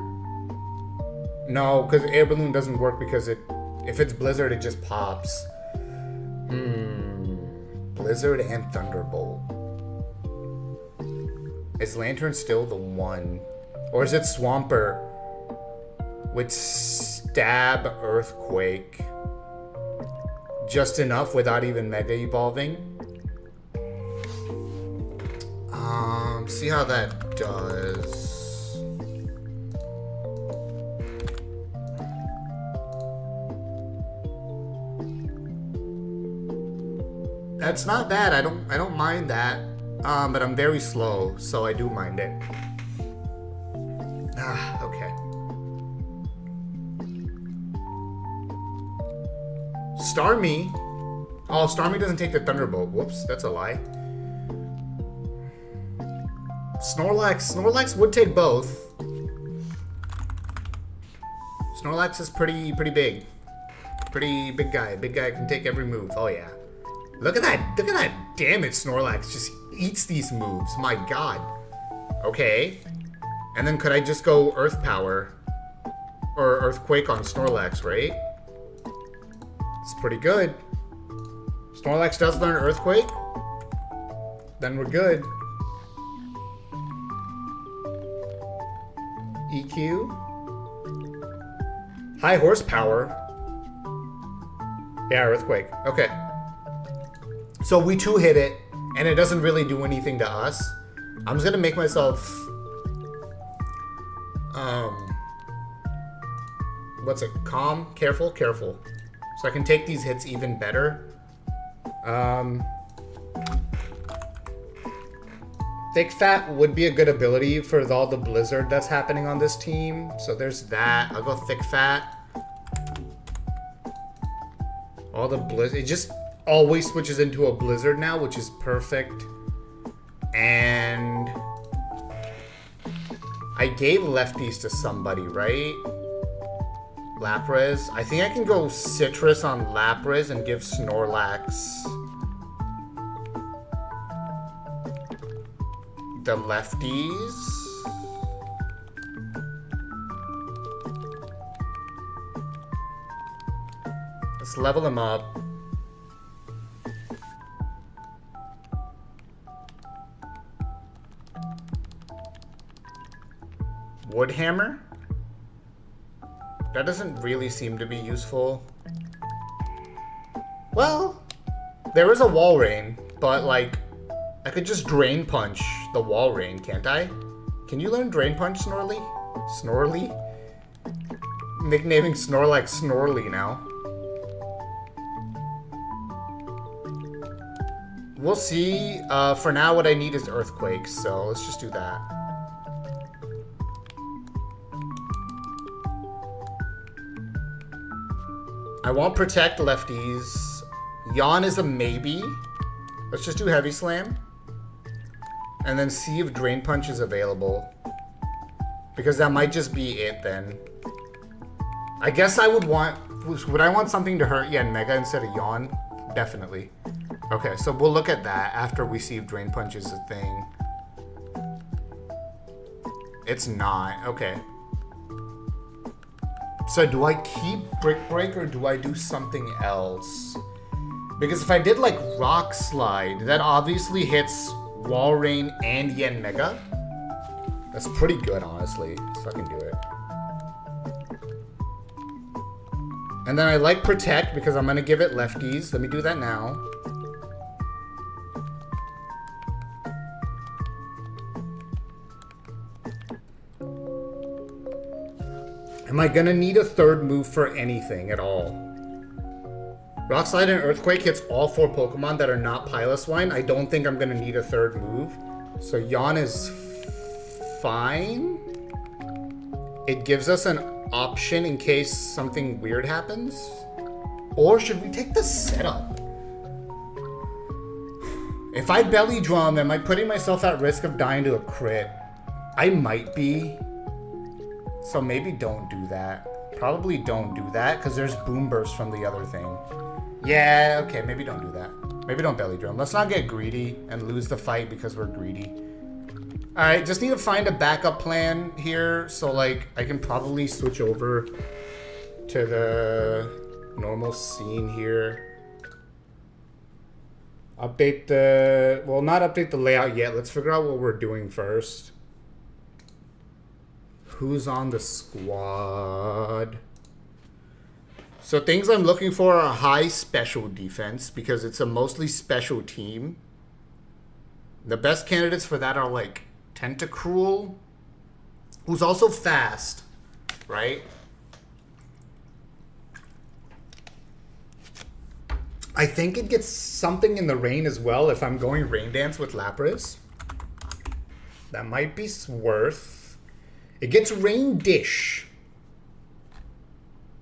No, because Air Balloon doesn't work because if it's Blizzard, it just pops. Blizzard and Thunderbolt. Is Lantern still the one? Or is it Swampert with Stab Earthquake? Just enough without even Mega Evolving? See how that does. That's not bad. I don't mind that. But I'm very slow, so I do mind it. Okay. Starmie. Oh, Starmie doesn't take the Thunderbolt. Whoops, that's a lie. Snorlax would take both. Snorlax is pretty big. Pretty big guy. Big guy can take every move. Oh yeah. Look at that damage Snorlax just eats these moves. My god. Okay. And then could I just go Earth Power or Earthquake on Snorlax, right? It's pretty good. Snorlax does learn Earthquake. Then we're good. EQ. High horsepower. Yeah, Earthquake. Okay. So we two-hit it, and it doesn't really do anything to us. I'm just gonna make myself... what's it? Calm? Careful? Careful. So I can take these hits even better. Thick Fat would be a good ability for all the Blizzard that's happening on this team. So there's that. I'll go Thick Fat. All the Blizzard... It just always switches into a Blizzard now, which is perfect. And... I gave Lefties to somebody, right? Lapras. I think I can go Citrus on Lapras and give Snorlax the lefties. Let's level him up. Woodhammer? That doesn't really seem to be useful. Well, there is a Wall Rain, but like, I could just Drain Punch the Wall Rain, can't I? Can you learn Drain Punch, Snorly? Snorly? Nicknaming Snorlax Snorly now. We'll see. For now, what I need is Earthquake, so let's just do that. I won't protect lefties. Yawn is a maybe. Let's just do Heavy Slam. And then see if Drain Punch is available. Because that might just be it then. I guess I would want... Would I want something to hurt Mega instead of Yawn? Definitely. Okay, so we'll look at that after we see if Drain Punch is a thing. It's not. Okay. So do I keep Brick Break or do I do something else? Because if I did like Rock Slide, that obviously hits Wall Rain and Yen Mega. That's pretty good, honestly. So I can do it. And then I like Protect because I'm going to give it lefties. Let me do that now. Am I going to need a third move for anything at all? Rock Slide and Earthquake hits all 4 Pokemon that are not Piloswine. I don't think I'm going to need a third move. So Yawn is fine. It gives us an option in case something weird happens. Or should we take the setup? If I Belly Drum, am I putting myself at risk of dying to a crit? I might be. So maybe don't do that. Probably don't do that because there's Boom Burst from the other thing. Yeah, okay, maybe don't do that. Maybe don't Belly Drum. Let's not get greedy and lose the fight because we're greedy. Alright, just need to find a backup plan here. So, like, I can probably switch over to the normal scene here. Update the... Well, not update the layout yet. Let's figure out what we're doing first. Who's on the squad? So things I'm looking for are high special defense because it's a mostly special team. The best candidates for that are like Tentacruel, who's also fast, right? I think it gets something in the rain as well if I'm going Rain Dance with Lapras. That might be worth. It gets Rain Dish.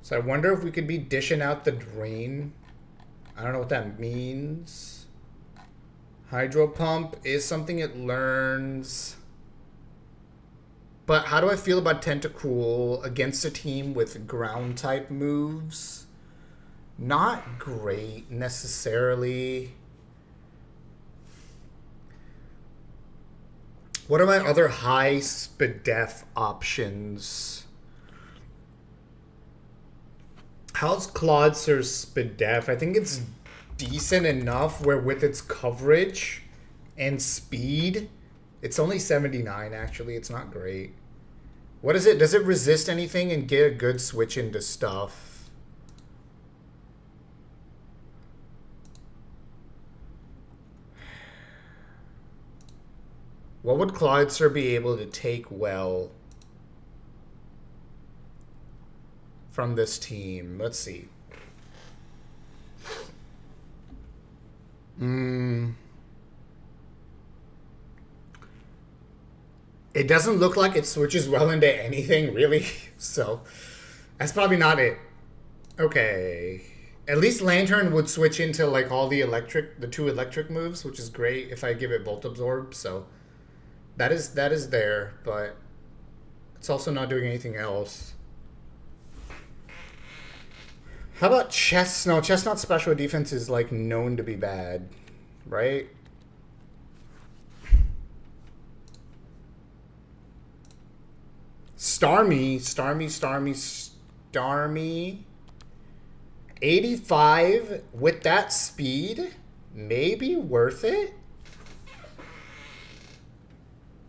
So I wonder if we could be dishing out the drain. I don't know what that means. Hydro Pump is something it learns. But how do I feel about Tentacruel against a team with ground type moves? Not great necessarily. What are my other high SPDEF options? How's Claudeser's SPDEF? I think it's decent enough where with its coverage and speed, it's only 79 actually. It's not great. What is it? Does it resist anything and get a good switch into stuff? What would Claudeser be able to take well from this team? Let's see. It doesn't look like it switches well into anything, really. So that's probably not it. Okay. At least Lantern would switch into like all the 2 electric moves, which is great if I give it Volt Absorb. So that is there, but it's also not doing anything else. How about Chestnut? Chestnut's special defense is like known to be bad, right? Starmie. 85 with that speed, maybe worth it.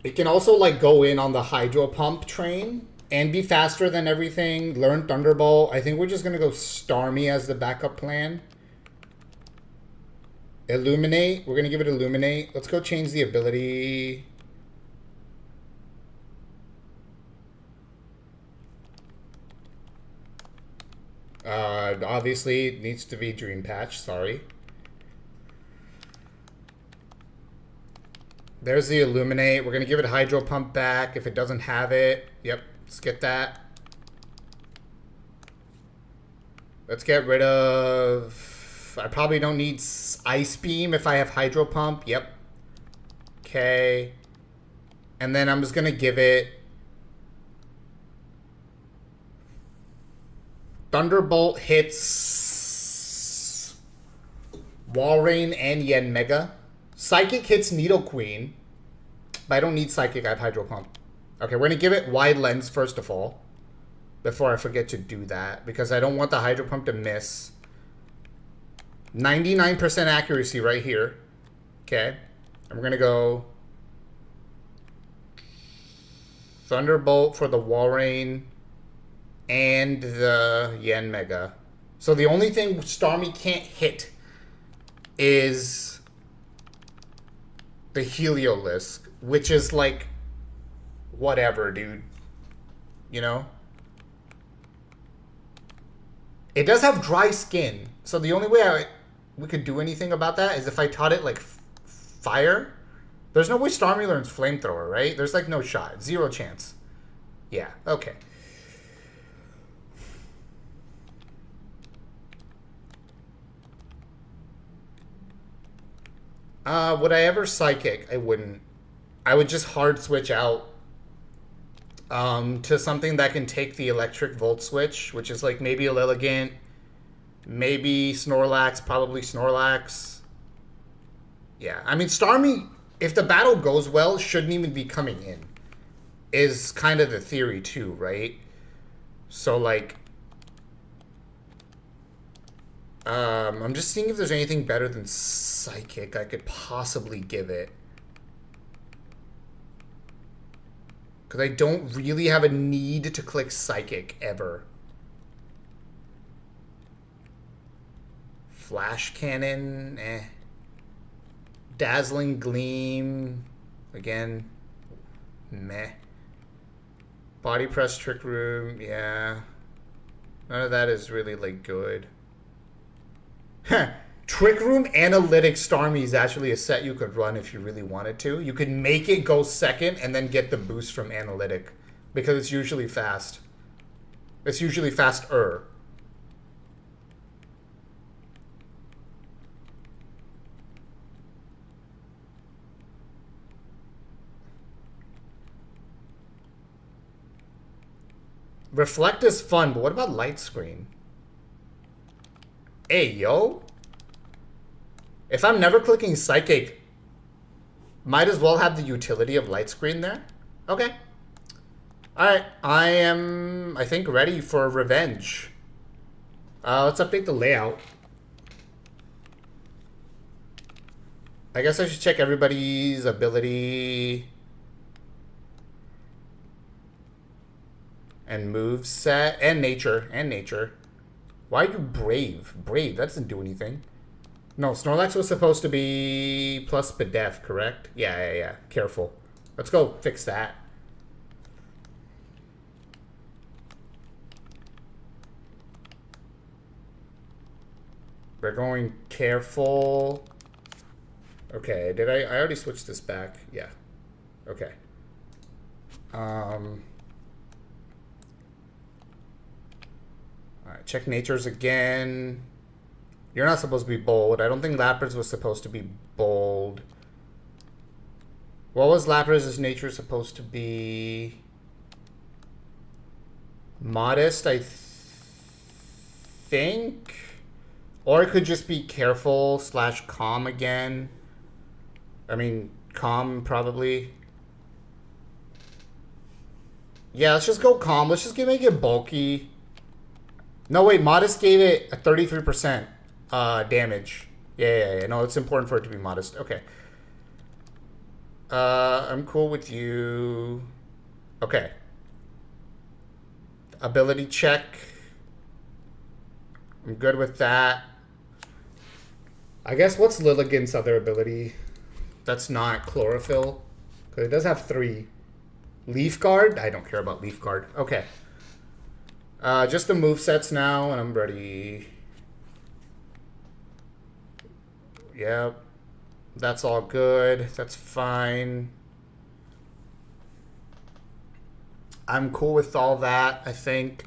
It can also like go in on the Hydro Pump train and be faster than everything. Learn Thunderbolt. I think we're just gonna go Starmie as the backup plan. Illuminate. We're gonna give it Illuminate. Let's go change the ability. Obviously it needs to be Dream Patch, sorry. There's the Illuminate. We're gonna give it Hydro Pump back if it doesn't have it. Yep, let's get that. Let's get rid of... I probably don't need Ice Beam if I have Hydro Pump. Yep. Okay. And then I'm just gonna give it... Thunderbolt hits Walrein and Yen Mega. Psychic hits Needle Queen. But I don't need Psychic, I have Hydro Pump. Okay, we're gonna give it wide lens first of all, before I forget to do that, because I don't want the Hydro Pump to miss. 99% accuracy right here. Okay, and we're gonna go Thunderbolt for the Walrein and the Yanmega. So the only thing Starmie can't hit is the Heliolisk, which is like whatever, dude. You know? It does have dry skin, so the only way we could do anything about that is if I taught it like fire. There's no way Starmie learns Flamethrower, right? There's like no shot. Zero chance. Yeah, okay. Would I ever Psychic? I wouldn't. I would just hard switch out to something that can take the electric volt switch, which is like maybe a Lilligant, maybe Snorlax, probably Snorlax. Yeah, I mean, Starmie, if the battle goes well, shouldn't even be coming in, is kind of the theory too, right? So like, I'm just seeing if there's anything better than Psychic I could possibly give it. Because I don't really have a need to click Psychic ever. Flash Cannon, eh. Dazzling Gleam, again, meh. Body Press Trick Room, yeah. None of that is really, like, good. Trick Room Analytic Starmie is actually a set you could run if you really wanted to. You could make it go second and then get the boost from Analytic, because it's usually fast. It's usually faster. Reflect is fun, but what about Light Screen? Hey, yo. If I'm never clicking Psychic, might as well have the utility of Light Screen there. Okay. Alright, I am, I think, ready for revenge. Let's update the layout. I guess I should check everybody's ability and move set and nature. Why are you brave? Brave, that doesn't do anything. No, Snorlax was supposed to be plus Pedef, correct? Yeah. Careful. Let's go fix that. We're going careful. Okay, did I already switched this back? Yeah. Okay. Alright, check natures again. You're not supposed to be bold. I don't think Lapras was supposed to be bold. What was Lapras' nature supposed to be? Modest, I think? Or it could just be careful / calm again. I mean, calm probably. Yeah, let's just go calm. Let's just make it bulky. No, wait, modest gave it a 33% damage. Yeah. No, it's important for it to be modest. Okay. I'm cool with you. Okay. Ability check. I'm good with that. I guess what's Lilligant's other ability? That's not Chlorophyll. Because it does have 3. Leaf Guard? I don't care about Leaf Guard. Okay. Just the movesets now, and I'm ready. Yep. That's all good. That's fine. I'm cool with all that, I think.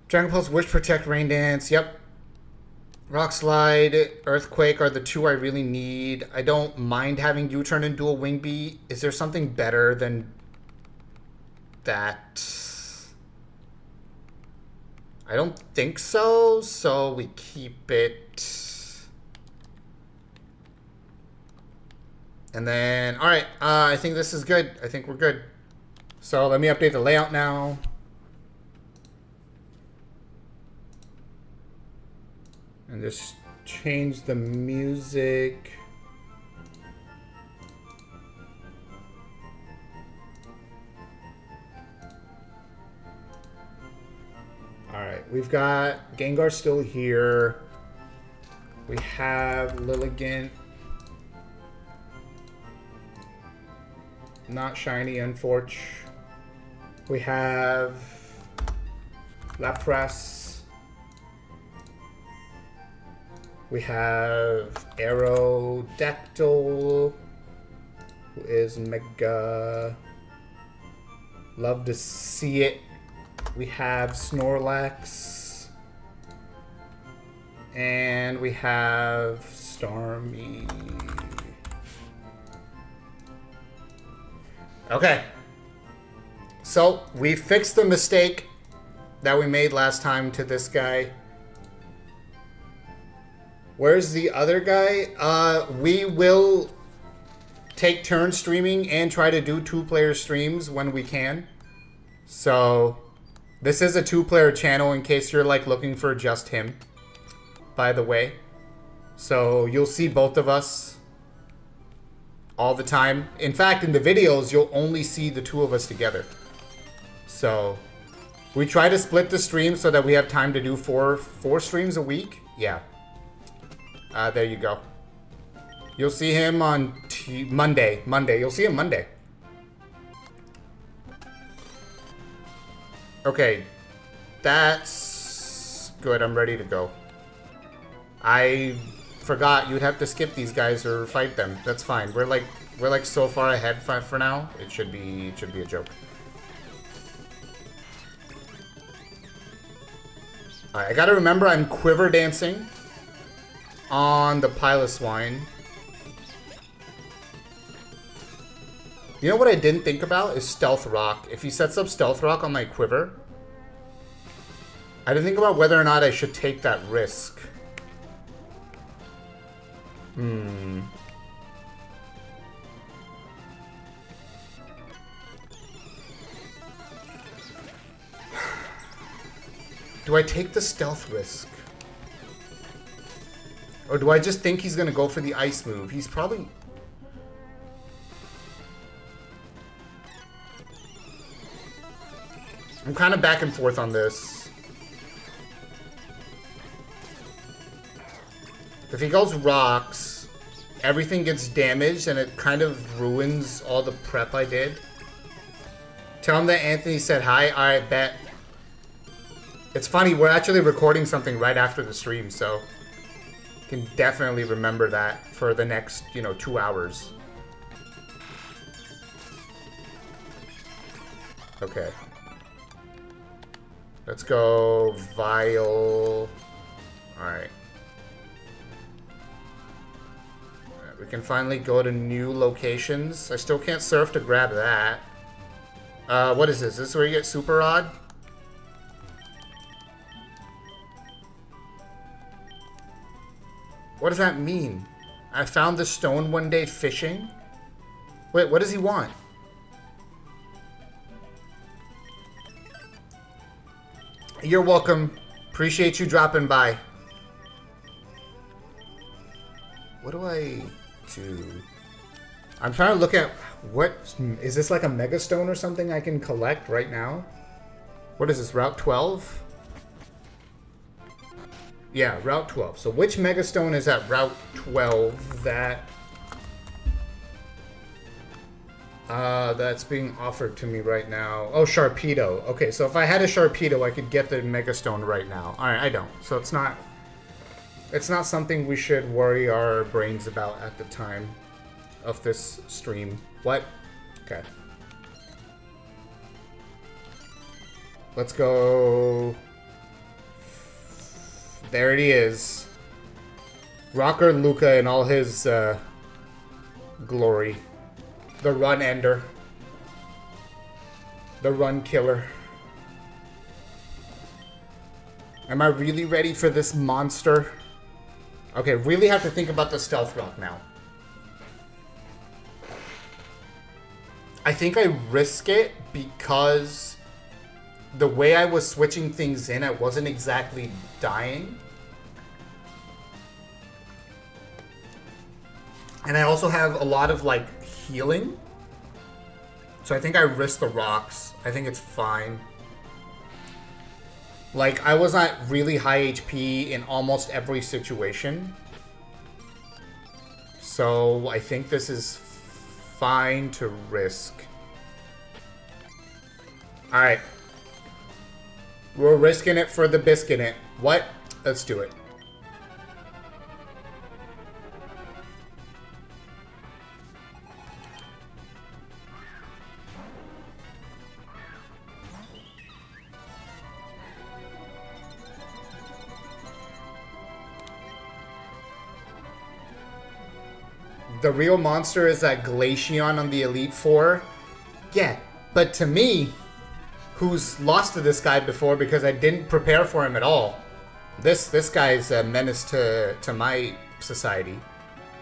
Dragon Pulse, Wish, Protect, Rain Dance. Yep. Rock Slide, Earthquake are the 2 I really need. I don't mind having U-Turn and Dual Wing Beat. Is there something better than that? I don't think so, so we keep it. And then, all right, I think this is good. I think we're good. So let me update the layout now. And just change the music. All right, we've got Gengar still here. We have Lilligant. Not shiny, unfortunately. We have Lapras. We have Aerodactyl, who is Mega. Love to see it. We have Snorlax. And we have Starmie. Okay. So, we fixed the mistake that we made last time to this guy. Where's the other guy? We will take turns streaming and try to do 2-player streams when we can. So, this is a 2-player channel in case you're like looking for just him, by the way. So, you'll see both of us all the time. In fact, in the videos, you'll only see the 2 of us together. So, we try to split the stream so that we have time to do four streams a week. Yeah. There you go. You'll see him on Monday. You'll see him Monday. Okay. That's good. I'm ready to go. I forgot you'd have to skip these guys or fight them. That's fine. We're like so far ahead for now. It should be a joke. Alright, I gotta remember I'm quiver dancing on the Piloswine. You know what I didn't think about is Stealth Rock. If he sets up Stealth Rock on my quiver, I didn't think about whether or not I should take that risk. Do I take the stealth risk? Or do I just think he's gonna go for the ice move? He's probably... I'm kind of back and forth on this. If he goes rocks, everything gets damaged and it kind of ruins all the prep I did. Tell him that Anthony said hi. Alright, bet. It's funny, we're actually recording something right after the stream, so you can definitely remember that for the next, 2 hours. Okay. Let's go Vile. Alright. We can finally go to new locations. I still can't surf to grab that. What is this? Is this where you get Super Rod? What does that mean? I found the stone one day fishing? Wait, what does he want? You're welcome. Appreciate you dropping by. What do I do? I'm trying to look at what is this, like a Mega Stone or something I can collect right now? What is this, Route 12? Yeah, Route 12. So which Mega Stone is at Route 12 that's being offered to me right now? Oh, Sharpedo. Okay, so if I had a Sharpedo, I could get the Mega Stone right now. Alright, I don't. So it's not something we should worry our brains about at the time of this stream. What? Okay. Let's go. There he is. Rocker Luca in all his glory. The run ender. The run killer. Am I really ready for this monster? Okay, really have to think about the Stealth Rock now. I think I risk it because the way I was switching things in, I wasn't exactly dying. And I also have a lot of, like, healing. So I think I risk the rocks. I think it's fine. Like, I was at really high HP in almost every situation. So I think this is fine to risk. Alright. We're risking it for the biscuit. What? Let's do it. The real monster is that Glaceon on the Elite Four. Yeah, but to me, who's lost to this guy before because I didn't prepare for him at all, this guy's a menace to my society.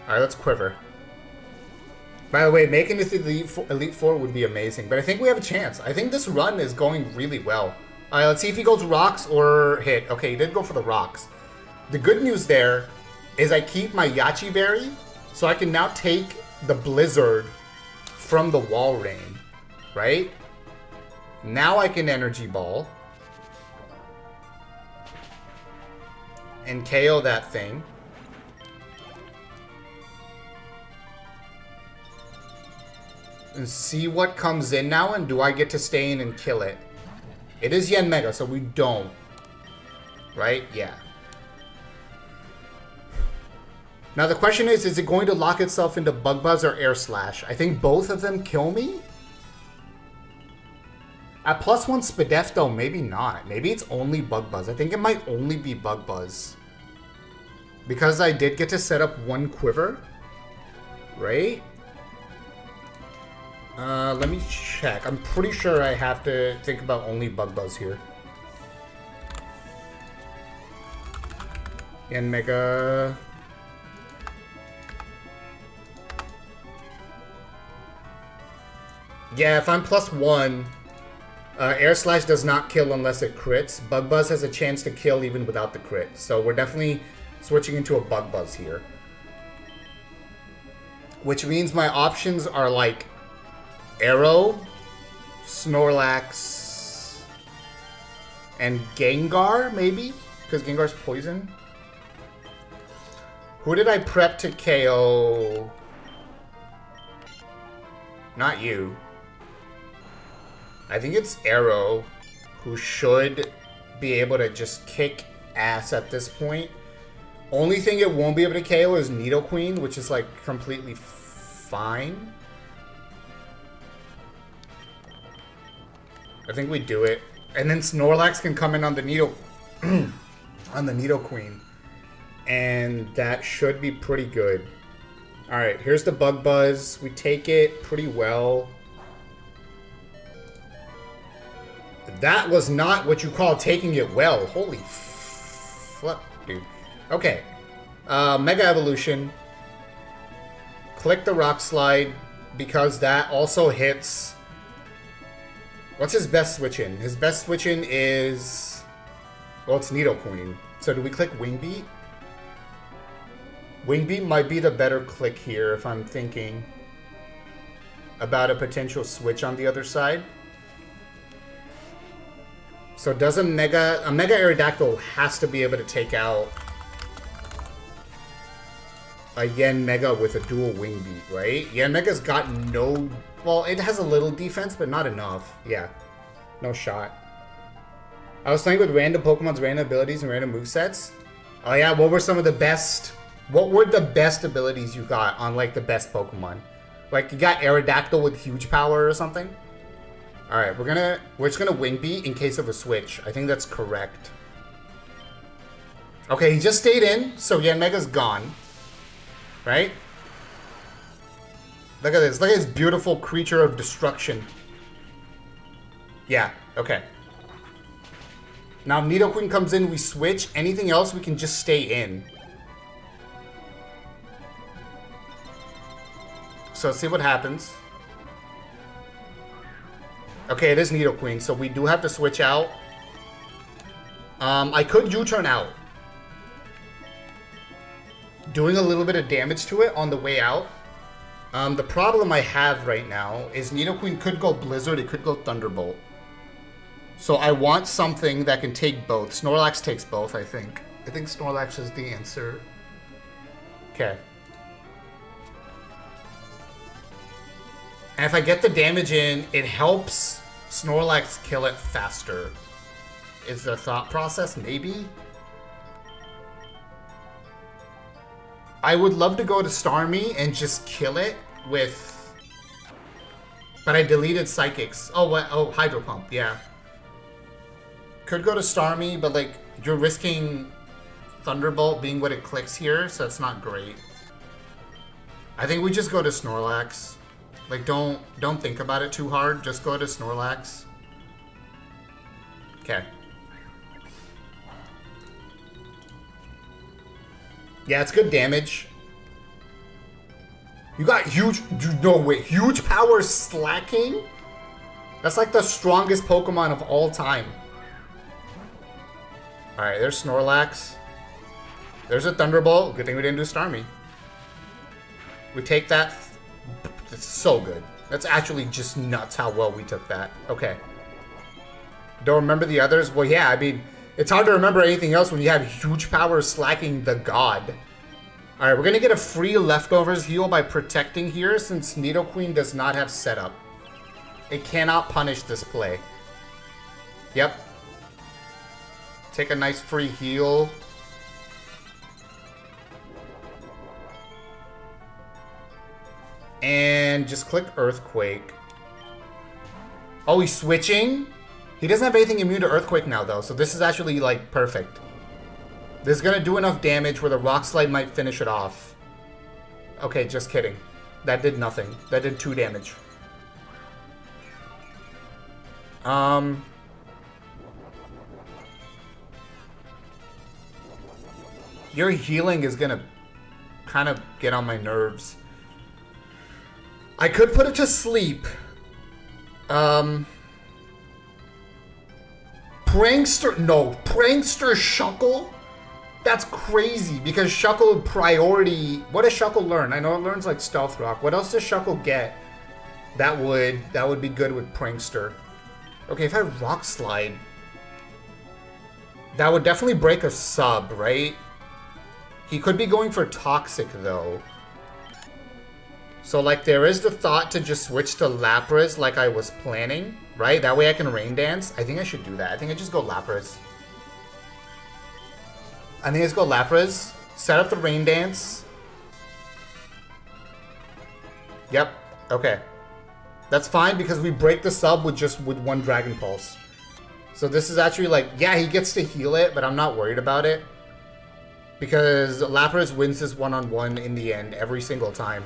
Alright, let's quiver. By the way, making it to the Elite Four would be amazing, but I think we have a chance. I think this run is going really well. Alright, let's see if he goes rocks or hit. Okay, he did go for the rocks. The good news there is I keep my Yachi Berry, so I can now take the Blizzard from the Wall Rain, right? Now I can Energy Ball and KO that thing. And see what comes in now, and do I get to stay in and kill it? It is Yanmega, so we don't. Right? Yeah. Now the question is it going to lock itself into Bug Buzz or Air Slash? I think both of them kill me. At +1 Spadef though, maybe not. Maybe it's only Bug Buzz. I think it might only be Bug Buzz. Because I did get to set up one quiver. Right? Let me check. I'm pretty sure I have to think about only Bug Buzz here. And Mega... Yeah, if I'm +1, Air Slash does not kill unless it crits. Bug Buzz has a chance to kill even without the crit. So we're definitely switching into a Bug Buzz here. Which means my options are like Arrow, Snorlax, and Gengar, maybe? Because Gengar's poison. Who did I prep to KO? Not you. I think it's Arrow, who should be able to just kick ass at this point. Only thing it won't be able to KO is Nidoqueen, which is like completely fine. I think we do it. And then Snorlax can come in on the on the Nidoqueen. And that should be pretty good. Alright, here's the Bug Buzz. We take it pretty well. That was not what you call taking it well. Holy fuck, dude. Okay. Mega Evolution. Click the Rock Slide, because that also hits... What's his best switch in? His best switch in is... Well, it's Nidoqueen. So do we click Wing Beat? Wing Beat might be the better click here if I'm thinking about a potential switch on the other side. So does a Mega Aerodactyl has to be able to take out a Yanmega with a dual Wing Beat, right? Yanmega's got no... Well, it has a little defense, but not enough. Yeah. No shot. I was playing with random Pokemon's random abilities and random movesets. Oh yeah, what were some of the best... What were the best abilities you got on, like, the best Pokemon? Like, you got Aerodactyl with huge power or something? Alright, we're just gonna Wing Beat in case of a switch. I think that's correct. Okay, he just stayed in, so Yanmega's gone. Right? Look at this. Look at this beautiful creature of destruction. Yeah, okay. Now Nidoqueen comes in, we switch. Anything else, we can just stay in. So let's see what happens. Okay, it is Nidoqueen, so we do have to switch out. I could U-turn out. Doing a little bit of damage to it on the way out. The problem I have right now is Nidoqueen could go Blizzard, it could go Thunderbolt. So I want something that can take both. Snorlax takes both, I think. I think Snorlax is the answer. Okay. And if I get the damage in, it helps Snorlax kill it faster. Is the thought process, maybe? I would love to go to Starmie and just kill it with... But I deleted Psychics. Oh, what? Oh, Hydro Pump, yeah. Could go to Starmie, but like, you're risking Thunderbolt being what it clicks here, so it's not great. I think we just go to Snorlax. Like, don't think about it too hard. Just go to Snorlax. Okay. Yeah, it's good damage. You got huge... No, wait. Huge power slacking? That's like the strongest Pokemon of all time. Alright, there's Snorlax. There's a Thunderbolt. Good thing we didn't do Starmie. We take that... It's so good. That's actually just nuts how well we took that. Okay. Don't remember the others? Well, yeah, I mean, it's hard to remember anything else when you have huge power slacking the god. Alright, we're gonna get a free leftovers heal by protecting here since Nidoqueen does not have setup. It cannot punish this play. Yep. Take a nice free heal. And just click Earthquake. Oh, he's switching? He doesn't have anything immune to Earthquake now, though, so this is actually, like, perfect. This is gonna do enough damage where the Rock Slide might finish it off. Okay, just kidding. That did nothing. That did 2 damage. Your healing is gonna kind of get on my nerves. I could put it to sleep. Prankster, no, Prankster Shuckle? That's crazy, because Shuckle priority, what does Shuckle learn? I know it learns like Stealth Rock. What else does Shuckle get that would be good with Prankster? Okay, if I Rock Slide, that would definitely break a sub, right? He could be going for Toxic, though. So, like, there is the thought to just switch to Lapras like I was planning, right? That way I can Rain Dance. I think I should do that. I think I just go Lapras. I think I just go Lapras. Set up the Rain Dance. Yep. Okay. That's fine because we break the sub with 1 Dragon Pulse. So this is actually like, yeah, he gets to heal it, but I'm not worried about it. Because Lapras wins this one-on-one in the end every single time.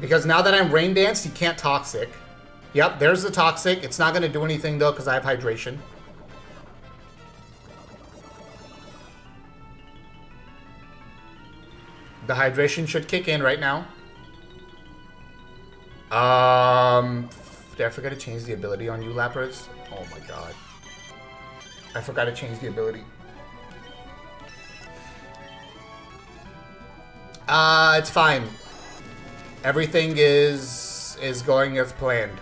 Because now that I'm Rain Danced, he can't Toxic. Yep, there's the Toxic. It's not going to do anything, though, because I have Hydration. The Hydration should kick in right now. Did I forget to change the ability on you, Lapras? Oh, my God. I forgot to change the ability. It's fine. Everything is going as planned.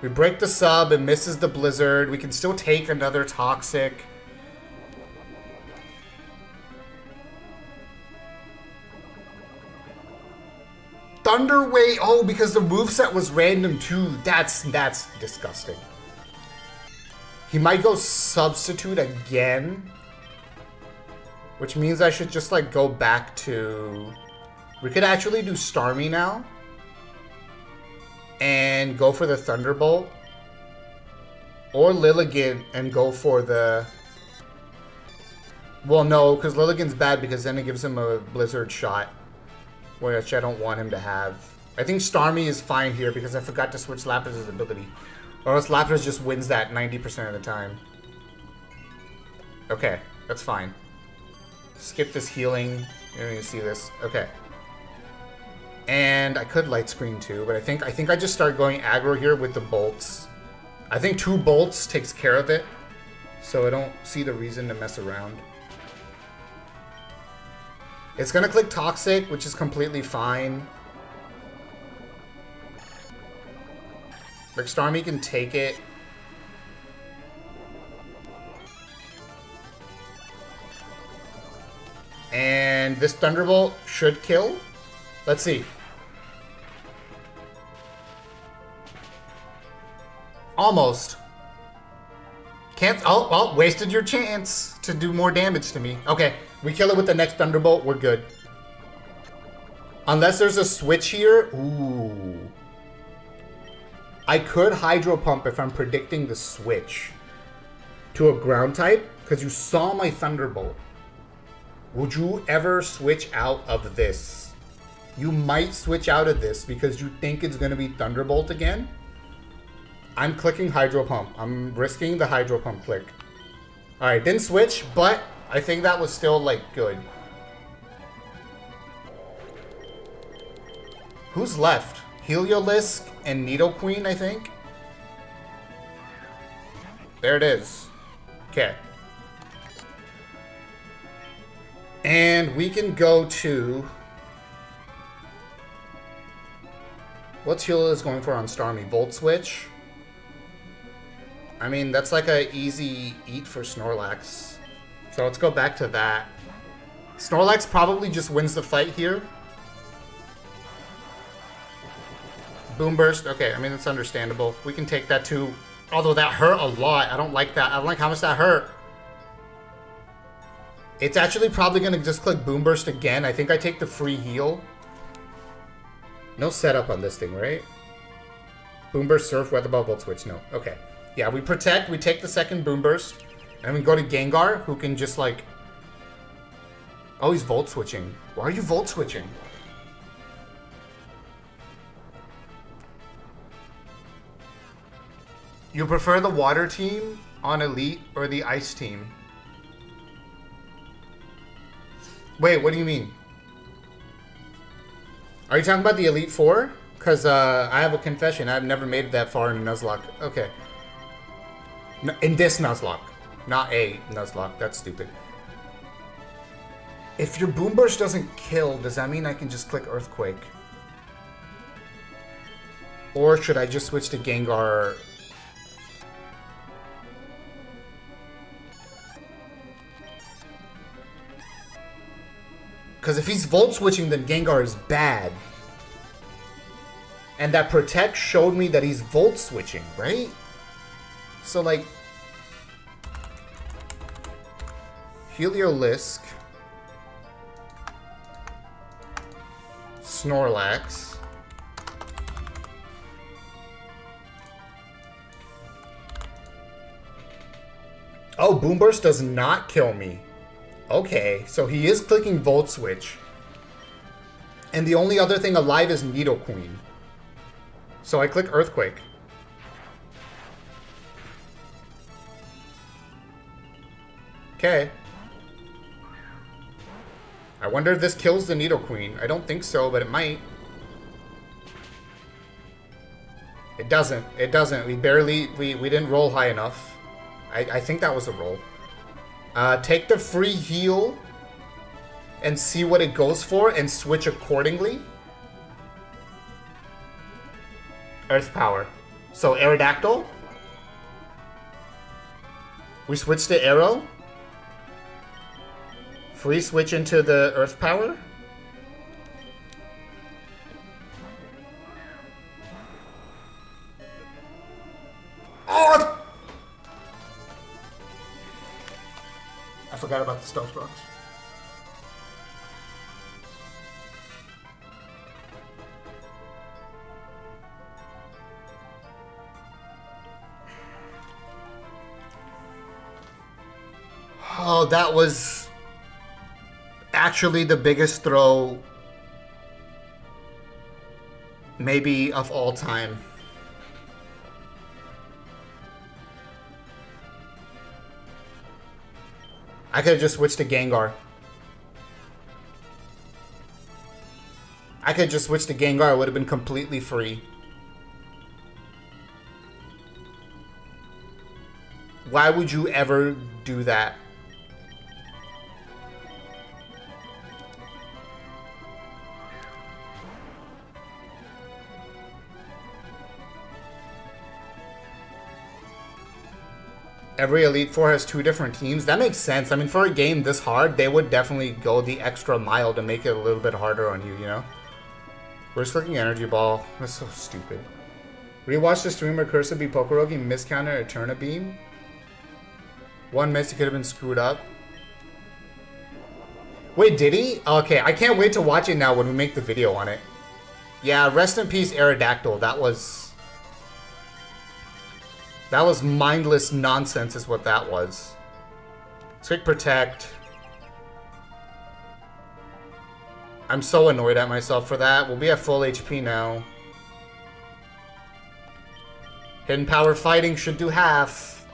We break the sub, it misses the Blizzard. We can still take another Toxic. Thunder Wave. Oh, because the moveset was random too. That's disgusting. He might go Substitute again. Which means I should just like go back to... We could actually do Starmie now. And go for the Thunderbolt. Or Lilligant and go for the... Well, no, because Lilligant's bad because then it gives him a Blizzard shot. Which I don't want him to have. I think Starmie is fine here because I forgot to switch Lapras' ability. Or else Lapras just wins that 90% of the time. Okay, that's fine. Skip this healing. You don't need to see this. Okay. And I could light screen too, but I think I just start going aggro here with the bolts. I think 2 bolts takes care of it, so I don't see the reason to mess around. It's gonna click Toxic, which is completely fine. Like, Starmie can take it. And this Thunderbolt should kill. Let's see. Almost. Can't. Oh, well, wasted your chance to do more damage to me. Okay, we kill it with the next Thunderbolt. We're good. Unless there's a switch here. Ooh. I could Hydro Pump if I'm predicting the switch to a ground type, because you saw my Thunderbolt. Would you ever switch out of this? You might switch out of this because you think it's going to be Thunderbolt again. I'm clicking Hydro Pump. I'm risking the Hydro Pump click. Alright, didn't switch, but I think that was still, like, good. Who's left? Heliolisk and Nidoqueen, I think? There it is. Okay. And we can go to... What's Heliolisk going for on Starmie? Volt Switch? I mean, that's like a easy eat for Snorlax. So let's go back to that. Snorlax probably just wins the fight here. Boom Burst. Okay, I mean, it's understandable. We can take that too. Although that hurt a lot. I don't like that. I don't like how much that hurt. It's actually probably going to just click Boom Burst again. I think I take the free heal. No setup on this thing, right? Boom Burst, Surf, Weather Ball, Volt Switch. No. Okay. Yeah, we protect. We take the second Boom Burst. And we go to Gengar, who can just like... Oh, he's Volt Switching. Why are you Volt Switching? You prefer the Water team on Elite or the Ice team? Wait, what do you mean? Are you talking about the Elite Four? Because I have a confession. I've never made it that far in Nuzlocke. Okay. No, in this Nuzlocke. Not a Nuzlocke. That's stupid. If your Boom Burst doesn't kill, does that mean I can just click Earthquake? Or should I just switch to Gengar? Because if he's Volt Switching, then Gengar is bad. And that Protect showed me that he's Volt Switching, right? So, like... Heliolisk. Snorlax. Oh, Boom Burst does not kill me. Okay, so he is clicking Volt Switch. And the only other thing alive is Nidoqueen. So I click Earthquake. Okay. I wonder if this kills the Nidoqueen. I don't think so, but it might. It doesn't. It doesn't. We didn't roll high enough. I think that was a roll. Take the free heal and see what it goes for and switch accordingly. Earth Power. So Aerodactyl. We switch to Arrow. Free switch into the Earth Power. Oh! I forgot about the Stealth Rocks. Oh, that was actually the biggest throw maybe of all time. I could have just switched to Gengar. I could just switch to Gengar. It would have been completely free. Why would you ever do that? Every Elite Four has 2 different teams. That makes sense. I mean, for a game this hard, they would definitely go the extra mile to make it a little bit harder on you, you know? Where's clicking Energy Ball? That's so stupid. Rewatch the stream where Cursive beat Pokorogi, miscounter Eterna Beam. 1 miss, he could have been screwed up. Wait, did he? Okay, I can't wait to watch it now when we make the video on it. Yeah, rest in peace, Aerodactyl. That was mindless nonsense is what that was. Quick Protect. I'm so annoyed at myself for that. We'll be at full HP now. Hidden Power Fighting should do half.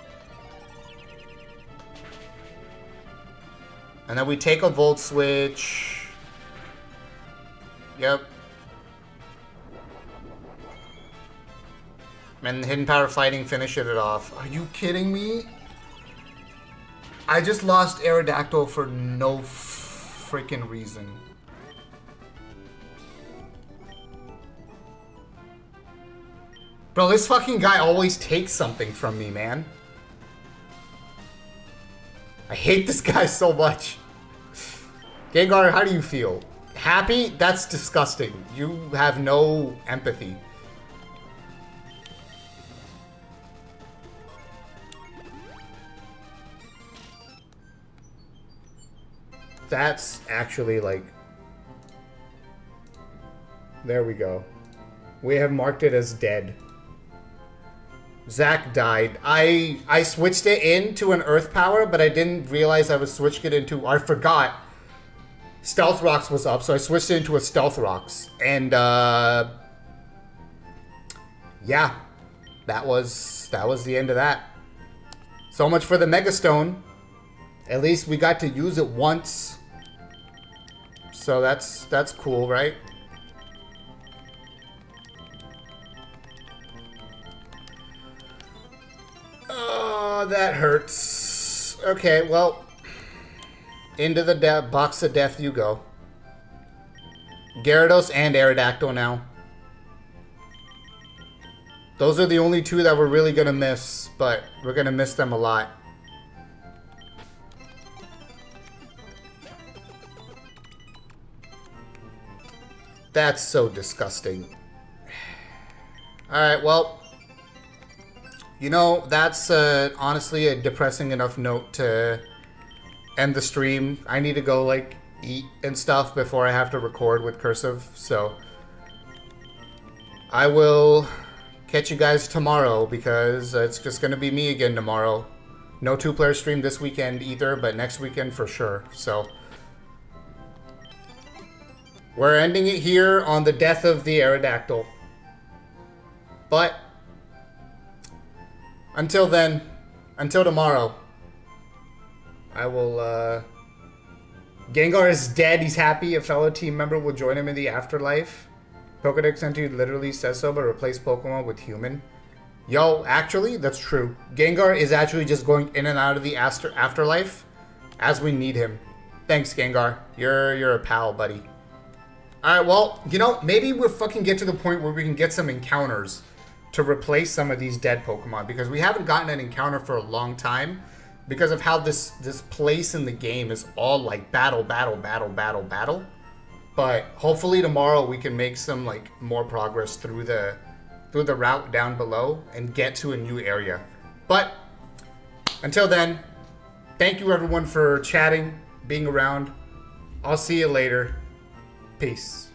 And then we take a Volt Switch. Yep. And Hidden Power Fighting finishes it off. Are you kidding me? I just lost Aerodactyl for no freaking reason. Bro, this fucking guy always takes something from me, man. I hate this guy so much. Gengar, how do you feel? Happy? That's disgusting. You have no empathy. That's actually like... There we go. We have marked it as dead. Zach died. I switched it into an Earth Power, but I didn't realize I was switching it into... I forgot. Stealth Rocks was up, so I switched it into a Stealth Rocks. And, yeah. That was the end of that. So much for the Mega Stone. At least we got to use it once. So that's cool, right? Oh, that hurts. Okay, well, into the box of death you go. Gyarados and Aerodactyl now. Those are the only 2 that we're really going to miss, but we're going to miss them a lot. That's so disgusting. Alright, well, you know, that's honestly a depressing enough note to end the stream. I need to go, like, eat and stuff before I have to record with Cursive, so I will catch you guys tomorrow because it's just going to be me again tomorrow. No 2-player stream this weekend either, but next weekend for sure, so... We're ending it here on the death of the Aerodactyl. But, until then, until tomorrow, I will, Gengar is dead, he's happy, a fellow team member will join him in the afterlife. Pokedex entry literally says so, but replace Pokemon with human. Yo, actually, that's true. Gengar is actually just going in and out of the afterlife as we need him. Thanks, Gengar. You're a pal, buddy. Alright, well, you know, maybe we'll fucking get to the point where we can get some encounters to replace some of these dead Pokemon, because we haven't gotten an encounter for a long time because of how this place in the game is all like battle. But hopefully tomorrow we can make some like more progress through the route down below and get to a new area. But until then, thank you everyone for chatting, being around. I'll see you later. Peace.